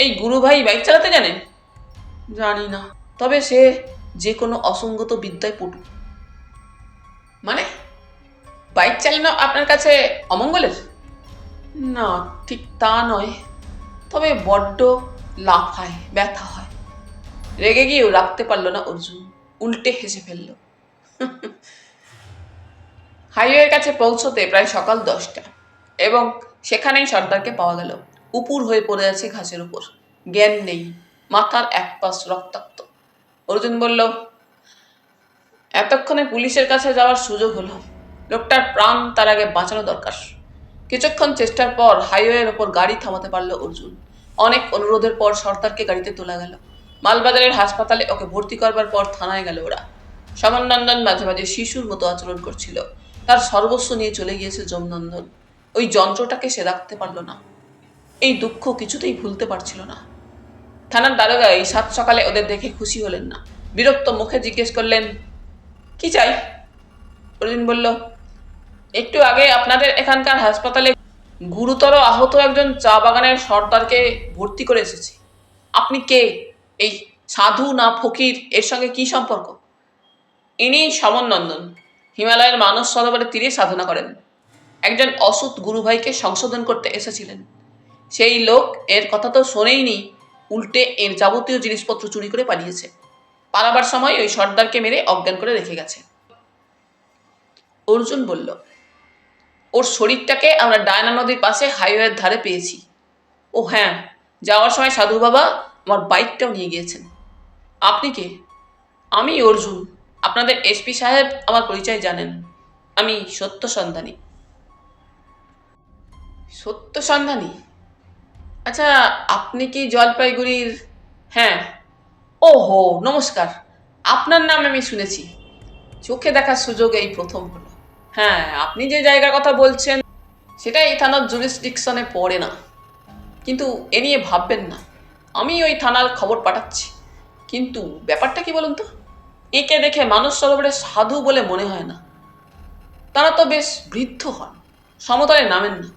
এই গুরু ভাই বাইক চালাতে জানেন? জানি না, তবে সে যে কোনো অসঙ্গত বিদ্যায় পটু। মানে বাইক চালানো আপনার কাছে অমঙ্গলের? না, ঠিক তা নয়, তবে বড্ড লাফায়, ব্যথা হয়। রেগে গিয়েও রাখতে পারল না অর্জুন, উল্টে হেসে ফেলল। হাইওয়ের কাছে পৌঁছতে প্রায় সকাল 10টা এবং সেখানেই সর্দারকে পাওয়া গেল। উপুর হয়ে পড়ে আছে ঘাসের উপর, জ্ঞান নেই, মাথার এক পাশ রক্তাক্ত। অর্জুন বলল, এতক্ষণে পুলিশের কাছে যাওয়ার সুযোগ হলো। লোকটার প্রাণ তার আগে বাঁচানো দরকার। কিছুক্ষণ চেষ্টার পর হাইওয়ের ওপর গাড়ি থামাতে পারল অর্জুন। অনেক অনুরোধের পর সর্দারকে গাড়িতে তোলা গেল। মালবাজারের হাসপাতালে ওকে ভর্তি করবার পর থানায় গেল ওরা। সমনন্দন মাঝে মাঝে শিশুর মতো আচরণ করছিল। তার সর্বস্ব নিয়ে চলে গিয়েছে যমনন্দন। ওই যন্ত্রটাকে সে রাখতে পারল না। এই দুঃখ কিছুতেই ভুলতে পারছিল না। থানার দারোগা এই সাত সকালে ওদের দেখে খুশি হলেন না। বিরক্ত মুখে জিজ্ঞেস করলেন, কি চাই? অর্জুন বলল, একটু আগে আপনাদের এখানকার হাসপাতালে গুরুতর আহত একজন চা বাগানের সর্দারকে ভর্তি করে এসেছি। আপনি কে? এই সাধু না ফকির, এর সঙ্গে কি সম্পর্ক? ইনি সমনন্দন, হিমালয়ের মানস সরোবরের তীরে সাধনা করেন। একজন অসৎ গুরুভাইকে সংশোধন করতে এসেছিলেন। সেই লোক এর কথা তো শোনেইনি, উল্টে এর যাবতীয় জিনিসপত্র চুরি করে পালিয়েছে। পালাবার সময় ওই সর্দারকে মেরে অজ্ঞান করে রেখে গেছে। অর্জুন বলল, ওর শরীরটাকে আমরা ডায়না নদীর পাশে হাইওয়ের ধারে পেয়েছি। ও হ্যাঁ, যাওয়ার সময় সাধু বাবা আমার বাইকটাও নিয়ে গিয়েছেন। আপনি কে? আমি অর্জুন। আপনাদের এসপি সাহেব আমার পরিচয় জানেন। আমি সত্য সন্ধানী। সত্য সন্ধানী? আচ্ছা, আপনি কি জলপাইগুড়ির? হ্যাঁ, ওহো, নমস্কার। আপনার নাম আমি শুনেছি, চোখে দেখার সুযোগ এই প্রথম হলো। হ্যাঁ, আপনি যে জায়গার কথা বলছেন সেটা এই থানার জুরিসডিকশনে পড়ে না, কিন্তু এ নিয়ে ভাববেন না, আমি ওই থানার খবর পাঠাচ্ছি। কিন্তু ব্যাপারটা কি বলুন তো, একে দেখে মানস সরোবরের সাধু বলে মনে হয় না। তারা তো বেশ বৃদ্ধ হন, সমতলে নামেন না।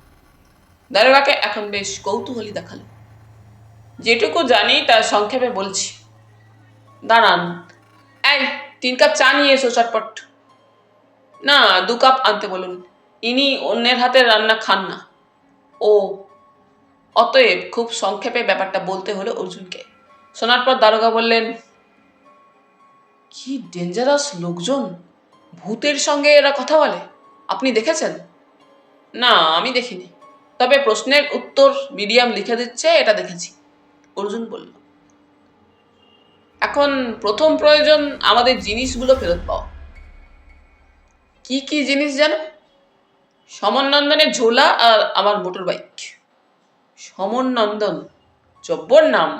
দারোগাকে এখন বেশ কৌতূহলী দেখালো। যেটুকু জানি তার সংক্ষেপে বলছি। দাঁড়ান, এই 3 কাপ চা নিয়ে এসো চটপট। না, 2 কাপ আনতে বলুন, ইনি অন্যের হাতের রান্না খান না। ও, অতএব খুব সংক্ষেপে ব্যাপারটা বলতে হলো অর্জুনকে। শোনার পর দারোগা বললেন, কি ডেঞ্জারাস লোকজন, ভূতের সঙ্গে এরা কথা বলে, আপনি দেখেছেন? না, আমি দেখিনি, তবে প্রশ্নের উত্তর মিডিয়াম লিখে দিচ্ছে এটা দেখেছি, অর্জুন বলল। এখন প্রথম প্রয়োজন আমাদের জিনিসগুলো ফেরত পাওয়া। কি কি জিনিস জানো? সমন নন্দনের ঝোলা আর আমার মোটর বাইক। সমন নন্দন, জব্বর নাম।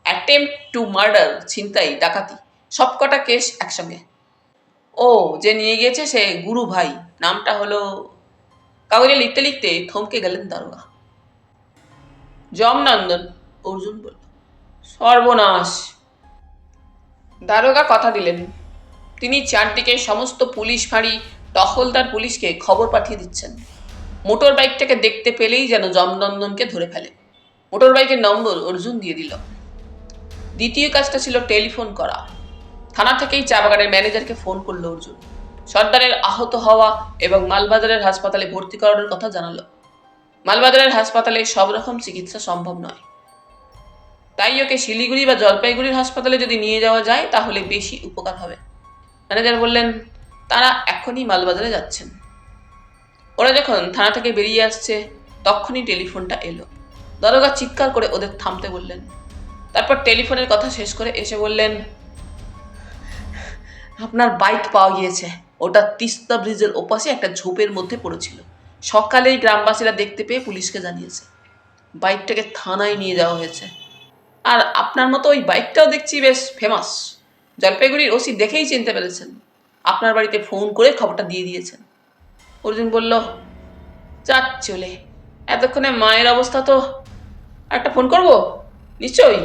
অ্যাটেম্পট টু মার্ডার, ছিনতাই, ডাকাতি, সবকটা কেস একসঙ্গে। ও, যে নিয়ে গিয়েছে সে গুরু ভাই, নামটা হলো। কাগজে লিখতে লিখতে থমকে গেলেন দারোগা। জমনন্দন, অর্জুন বলল। সর্বনাশ। দারোগা কথা দিলেন, তিনি চারদিকে সমস্ত পুলিশ ফাঁড়ি, টহলদার পুলিশকে খবর পাঠিয়ে দিচ্ছেন। মোটর বাইকটাকে দেখতে পেলেই যেন জমনন্দনকে ধরে ফেলে। মোটর বাইকের নম্বর অর্জুন দিয়ে দিল। দ্বিতীয় কাজটা ছিল টেলিফোন করা। থানা থেকেই চা বাগানের ম্যানেজারকে ফোন করলো অর্জুন। সর্দারের আহত হওয়া এবং মালবাজারের হাসপাতালে ভর্তি করানোর কথা জানালো। মালবাজারের হাসপাতালে সব রকম চিকিৎসা সম্ভব নয়, তাই ওকে শিলিগুড়ি বা জলপাইগুড়ির হাসপাতালে যদি নিয়ে যাওয়া যায় তাহলে বেশি উপকার হবে। ম্যানেজার বললেন, তারা এখনই মালবাজারে যাচ্ছেন। ওরা যখন থানা থেকে বেরিয়ে আসছে তখনই টেলিফোনটা এলো। দারোগা চিৎকার করে ওদের থামতে বললেন। তারপর টেলিফোনের কথা শেষ করে এসে বললেন, আপনার বাইক পাওয়া গিয়েছে। ওটা তিস্তা ব্রিজের ওপাশে একটা ঝোপের মধ্যে পড়েছিল। সকালেই গ্রামবাসীরা দেখতে পেয়ে পুলিশকে জানিয়েছে। বাইকটাকে থানায় নিয়ে যাওয়া হয়েছে। আর আপনার মতো ওই বাইকটাও দেখছি বেশ ফেমাস। জলপাইগুড়ির ওসি দেখেই চিনতে পেরেছেন। আপনার বাড়িতে ফোন করে খবরটা দিয়ে দিয়েছেন। অর্জুন বলল, যাক চলে, এতক্ষণে মায়ের অবস্থা তো। একটা ফোন করব? নিশ্চয়ই।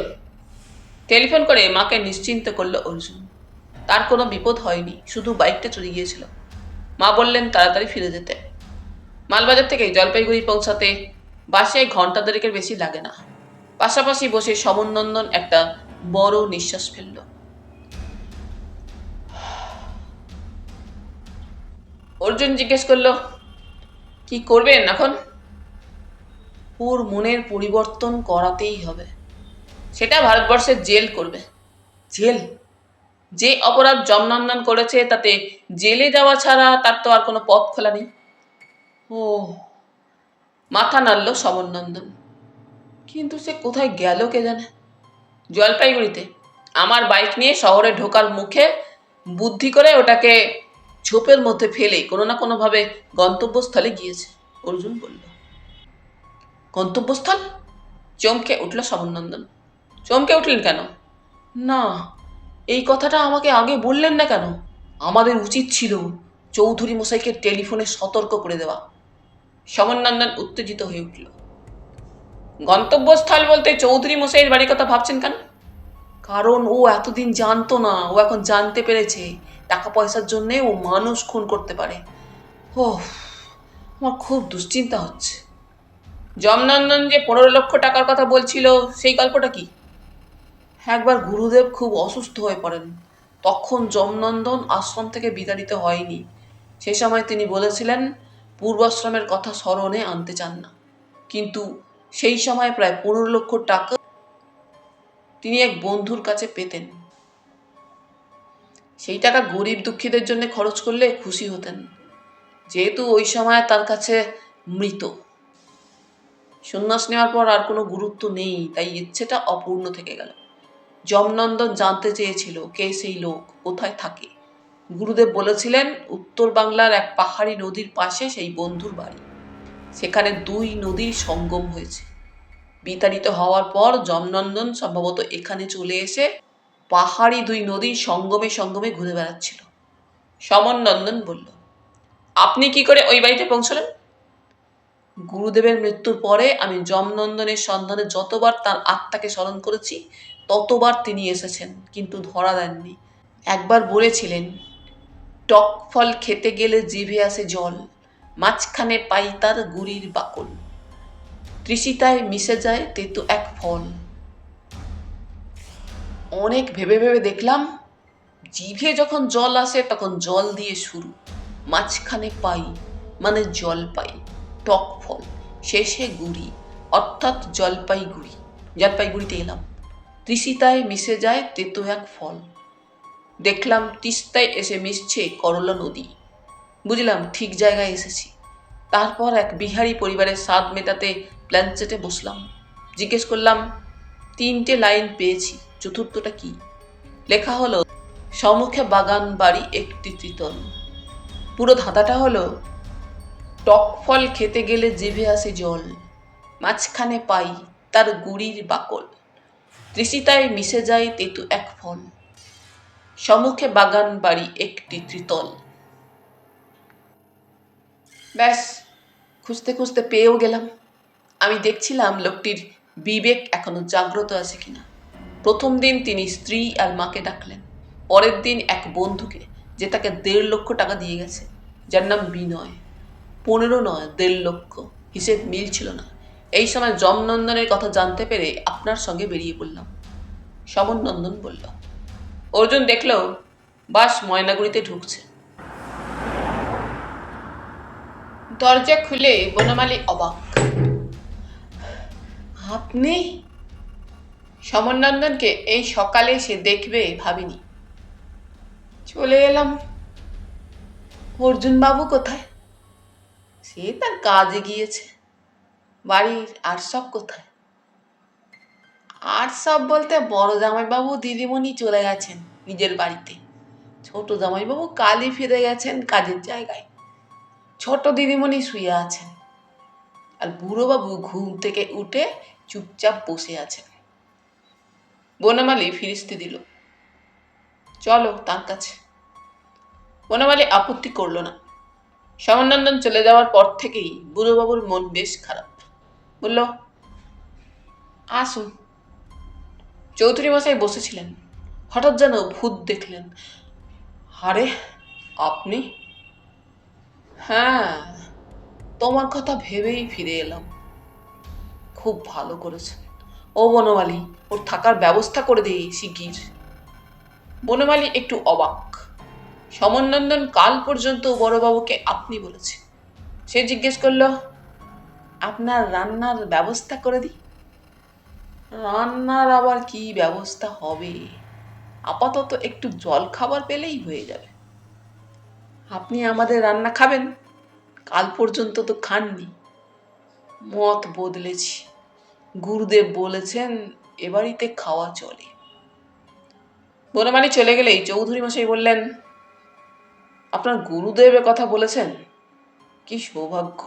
টেলিফোন করে মাকে নিশ্চিন্ত করলো অর্জুন। তার কোনো বিপদ হয়নি, শুধু বাইকটা চুরি গিয়েছিল। মা বললেন তাড়াতাড়ি ফিরে যেতে। মালবাজার থেকে জলপাইগুড়ি পৌঁছাতে বাসে ঘন্টা দেড়েকের বেশি লাগে না। পাশাপাশি বসে সমনন্দন একটা বড় নিঃশ্বাস ফেলল। অর্জুন জিজ্ঞেস করলো, কি করবেন এখন? ওর মনের পরিবর্তন করাতেই হবে। সেটা ভারতবর্ষের জেল করবে। জেল? যে অপরাধ জমনন্দন করেছে তাতে জেলে যাওয়া ছাড়া তার তো আর কোনো পথ খোলা নেই। ও, মাথা নাড়ল সমনন্দন। কিন্তু সে কোথায় গেল কে জানে। জলপাইগুড়িতে আমার বাইক নিয়ে শহরে ঢোকার মুখে বুদ্ধি করে ওটাকে ঝোপের মধ্যে ফেলে কোনো না কোনোভাবে গন্তব্যস্থলে গিয়েছে, অর্জুন বলল। গন্তব্যস্থল? চমকে উঠল সমনন্দন। চমকে উঠলেন কেন? না, এই কথাটা আমাকে আগে বললেন না কেন? আমাদের উচিত ছিল চৌধুরী মশাইকে টেলিফোনে সতর্ক করে দেওয়া। সমনন্দন উত্তেজিত হয়ে উঠল। গন্তব্যস্থল বলতে চৌধুরী মশাইয়ের বাড়ির কথা ভাবছেন কেন? কারণ ও এতদিন জানতো না, ও এখন জানতে পেরেছে। টাকা পয়সার জন্যে ও মানুষ খুন করতে পারে। ও, আমার খুব দুশ্চিন্তা হচ্ছে। জমনন্দন যে 15 লক্ষ টাকার কথা বলছিল সেই গল্পটা কি? একবার গুরুদেব খুব অসুস্থ হয়ে পড়েন, তখন জমনন্দন আশ্রম থেকে বিতাড়িত হয়নি। সে সময় তিনি বলেছিলেন পূর্বাশ্রমের কথা স্মরণে আনতে চান না, কিন্তু সেই সময় প্রায় 15 লক্ষ টাকা তিনি এক বন্ধুর কাছে পেতেন। সেই টাকা গরিব দুঃখীদের জন্য খরচ করলে খুশি হতেন। যেহেতু ওই সময় তার কাছে মৃত, সন্ন্যাস নেওয়ার পর আর কোনো গুরুত্ব নেই, তাই ইচ্ছেটা অপূর্ণ থেকে গেল। জমনন্দন জানতে চেয়েছিল কে সেই লোক, কোথায় থাকে। গুরুদেব বলেছিলেন উত্তর বাংলার এক পাহাড়ি নদীর পাশে সেই বন্ধুর বাড়ি। সেখানে 2 নদীর সঙ্গম হয়েছে। বিতাড়িত হওয়ার পর জমনন্দন সম্ভবত এখানে চলে এসে পাহাড়ি দুই নদীর সঙ্গমে সঙ্গমে ঘুরে বেড়াচ্ছিল। সমন নন্দন বলল, আপনি কি করে ওই বাড়িতে পৌঁছলেন? গুরুদেবের মৃত্যুর পরে আমি যমনন্দনের সন্ধানে যতবার তার আত্মাকে স্মরণ করেছি ততবার তিনি এসেছেন, কিন্তু ধরা দেননি। একবার বলেছিলেন, টক ফল খেতে গেলে জিভে আসে জল, মাঝখানে পাই তার গুড়ির বাকল, তৃষিতায় মিশে যায় তেতো এক ফল। অনেক ভেবে ভেবে দেখলাম, জিভে যখন জল আসে তখন জল দিয়ে শুরু, মাঝখানে পাই মানে জল পাই, টক ফল, শেষে গুড়ি অর্থাৎ জলপাইগুড়ি। জলপাইগুড়িতে এলাম, তৃষিতায় মিশে যায় তেতো এক ফল। দেখলাম তিস্তায় এসে মিশছে করলা নদী। বুঝলাম ঠিক জায়গায় এসেছি। তারপর এক বিহারি পরিবারের স্বাদ মেটাতে প্ল্যানচেটে বসলাম। জিজ্ঞেস করলাম, 3টে লাইন পেয়েছি, চতুর্থটা কি? লেখা হলো, সম্মুখে বাগান বাড়ি একটি ত্রিতল। পুরো ধাঁধাটা হলো, টক ফল খেতে গেলে জিভে আসে জল, মাঝখানে পাই তার গুড়ির বাকল, তৃষিতায় মিশে যায় তেতু এক ফল, সম্মুখে বাগান বাড়ি একটি ত্রিতল। ব্যাস, খুঁজতে খুঁজতে পেয়েও গেলাম। আমি দেখছিলাম লোকটির বিবেক এখনো জাগ্রত আছে কিনা। প্রথম দিন তিনি স্ত্রী আর মাকে ডাকলেন। পরের দিন এক বন্ধুকে, যে তাকে 1.5 লক্ষ টাকা দিয়ে গেছে, যার নাম বিনয়। 15 নয়, 1.5 লক্ষ, হিসেব মিলছিল না। এই সময় যমনন্দনের কথা জানতে পেরে আপনার সঙ্গে বেরিয়ে পড়লাম। সমন নন্দন বলল, অর্জুন দেখলো বাস ময়নাগুড়িতে ঢুকছে। দরজা খুলে বনমালী অবাক। আপনি? সমন নন্দনকে এই সকালে সে দেখবে ভাবিনি। চলে এলাম। অর্জুন বাবু কোথায়? সে তার কাজে গিয়েছে। বাড়ির আর সব কোথায়? আর সব বলতে বড় জামাইবাবু দিদিমণি চলে গেছেন নিজের বাড়িতে। ছোট জামাইবাবু কালই ফিরে গেছেন কাজের জায়গায়। ছোট দিদিমণি শুয়ে আছেন, আর বুড়োবাবু ঘুম থেকে উঠে চুপচাপ বসে আছেন। বনমালী ফিরিস্তি দিল, চলো তার কাছে। বনমালী আপত্তি করল না। সমনন্দন চলে যাওয়ার পর থেকেই বুড়োবাবুর মন বেশ খারাপ। বলল, আসুন। চৌধুরী মশাই বসেছিলেন। হঠাৎ যেন ভূত দেখলেন। আরে আপনি? হ্যাঁ, তোমার কথা ভেবেই ফিরে এলাম। খুব ভালো করেছেন। ও বনমালী, ওর থাকার ব্যবস্থা করে দিই শিগগির। বনমালী একটু অবাক। সমনন্দন কাল পর্যন্ত বড়বাবুকে আপনি বলেছে। সে জিজ্ঞেস করল, আপনার রান্নার ব্যবস্থা করে দিই? রান্নার আবার কি ব্যবস্থা হবে? আপাতত একটু জল খাবার পেলেই হয়ে যাবে। আপনি আমাদের রান্না খাবেন? কাল পর্যন্ত তো খাননি। মত বদলেছি। গুরুদেব বলেছেন এ বাড়িতে খাওয়া চলে। বনমালী চলে গেলেই চৌধুরী মশাই বললেন, আপনার গুরুদেবের কথা বলেছেন? কি সৌভাগ্য।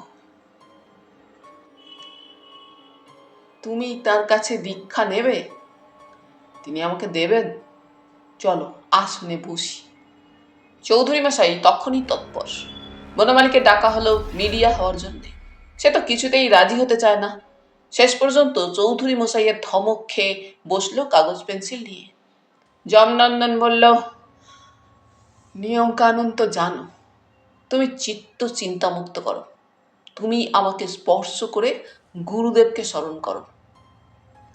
তুমি তার কাছে দীক্ষা নেবে? তিনি আমাকে দেবেন। চলো আসনে বসি। চৌধুরী মশাই তখনই তৎপর। বনমালীকে ডাকা হলো মিডিয়া হওয়ার জন্য। সে তো কিছুতেই রাজি হতে চায় না। শেষ পর্যন্ত চৌধুরী মশাইয়ের ধমক খেয়ে বসলো কাগজ পেন্সিল নিয়ে। যমনন্দন বলল, নিয়ম কানুন তো জানো। তুমি চিত্ত চিন্তামুক্ত করো। তুমি আমাকে স্পর্শ করে গুরুদেবকে স্মরণ করো।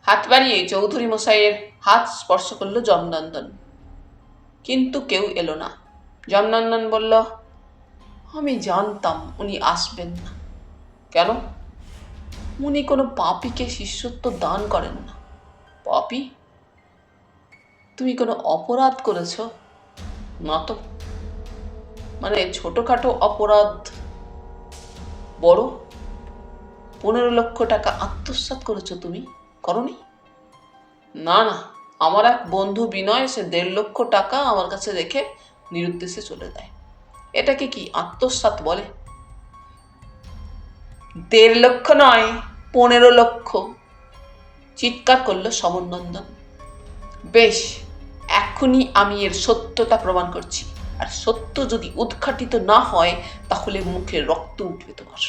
হাত বাড়িয়ে চৌধুরী মশাইয়ের হাত স্পর্শ করলো যমনন্দন, কিন্তু কেউ এলো না। যমনন্দন বলল, আমি জানতাম উনি আসবেন না। কেন? উনি কোনো পাপীকে শিষ্যত্ব দান করেন না। পাপী? তুমি কোনো অপরাধ করেছ? না তো। মানে ছোটখাটো অপরাধ? বড়? 15 লক্ষ টাকা আত্মসাৎ করেছো তুমি? করনি? না না, আমার এক বন্ধু বিনয়, সে 1.5 লক্ষ টাকা আমার কাছে রেখে নিরুদ্দেশে চলে যায়। এটাকে কি আত্মসাৎ বলে? 1.5 লক্ষ নয়, 15 লক্ষ, চিৎকার করলো সমনন্দন। বেশ, এখনই আমি এর সত্যতা প্রমাণ করছি, আর সত্য যদি উদ্ঘাটিত না হয় তাহলে মুখে রক্ত উঠবে তোমার,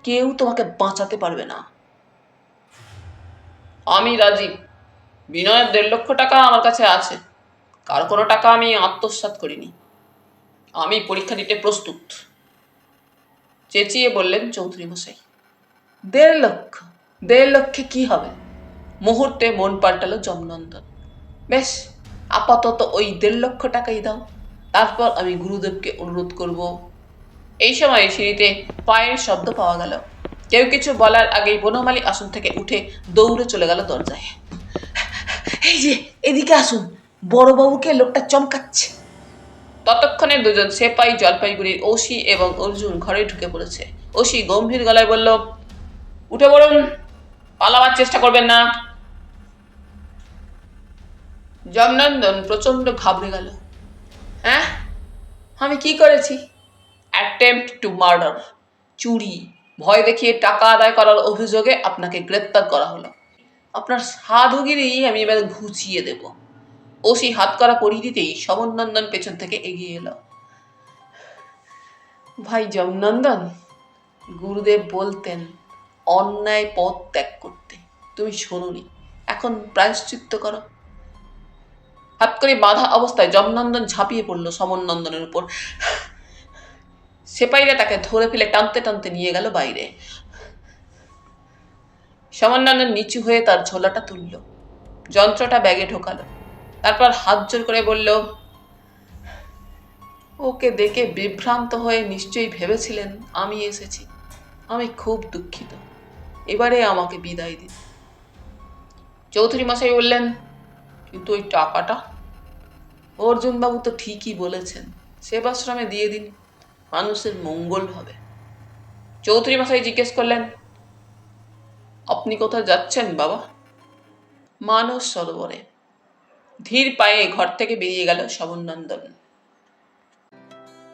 কেউ তোমাকে বাঁচাতে পারবে না। আমি রাজি। বিনয়ের 1.5 লক্ষ টাকা আমার কাছে আছে, কার কোনো টাকা আমি আত্মসাৎ করিনি। আমি পরীক্ষা দিতে প্রস্তুত, চেঁচিয়ে বললেন চৌধুরী মশাই। 1.5 লক্ষ? 1.5 লক্ষে কি হবে? মুহূর্তে মন পাল্টালো যমনন্দন। বেশ, আপাতত ওই 1.5 লক্ষ টাকাই দাও, তারপর আমি গুরুদেবকে অনুরোধ করব। এই সময় সিঁড়িতে পায়ের শব্দ পাওয়া গেল। কেউ কিছু বলার আগেই বনমালী আসন থেকে উঠে দৌড়ে চলে গেল দরজায়। এই যে, এদিকে আসুন, বড়বাবুকে লোকটা চমকাচ্ছে। ততক্ষণে দুজন সেপাই জলপাইগুড়ির ওসি এবং অর্জুন ঘরে ঢুকে পড়েছে। ওসি গম্ভীর গলায় বলল, উঠে পড়ুন, পালাবার চেষ্টা করবেন না। যমনন্দন প্রচন্ড ঘাবড়ে গেল। হ্যাঁ, আমি কি করেছি? অ্যাটেম্পট টু মার্ডার, চুরি, ভয় দেখিয়ে টাকা আদায় করার অভিযোগে আপনাকে গ্রেপ্তার করা হলো। আপনার সাধুগিরি আমি এবার ঘুচিয়ে দেব। ওসি হাত করা পরিয়ে দিতেই সমনন্দন পেছন থেকে এগিয়ে এলো। ভাই যমনন্দন, গুরুদেব বলতেন অন্যায় পথ ত্যাগ করতে, তুমি শোনোনি, এখন প্রায়শ্চিত্ত করো। হাত করে বাঁধা অবস্থায় যমনন্দন ঝাঁপিয়ে পড়ল সমনন্দনের উপর। সেপাইরা তাকে ধরে ফেলে টানতে টানতে নিয়ে গেল বাইরে। সমনন্দন নিচু হয়ে তার ঝোলাটা তুলল, যন্ত্রটা ব্যাগে ঢোকালো, তারপর হাত জোর করে বলল, ওকে দেখে বিভ্রান্ত হয়ে নিশ্চয়ই ভেবেছিলেন আমি এসেছি। আমি খুব দুঃখিত, এবারে আমাকে বিদায় দিন। চৌধুরী মশাই বললেন, কিন্তু ওই টাকাটা? অর্জুনবাবু তো ঠিকই বলেছেন, সেবাশ্রমে দিয়ে দিন, মানুষের মঙ্গল হবে। চৌধুরী মশাই জিজ্ঞেস করলেন, আপনি কোথায় যাচ্ছেন বাবা? মানস সরোবরে। ধীর পায়ে ঘর থেকে বেরিয়ে গেল সমনন্দন।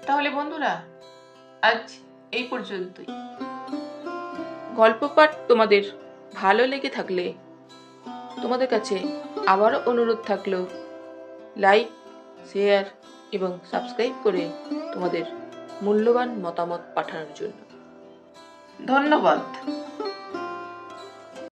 তাহলে বন্ধুরা, আজ এই পর্যন্তই। গল্প পাঠ তোমাদের ভালো লেগে থাকলে তোমাদের কাছে আবারও অনুরোধ থাকলো, লাইক, শেয়ার এবং সাবস্ক্রাইব করে তোমাদের মূল্যবান মতামত পাঠানোর জন্য। ধন্যবাদ।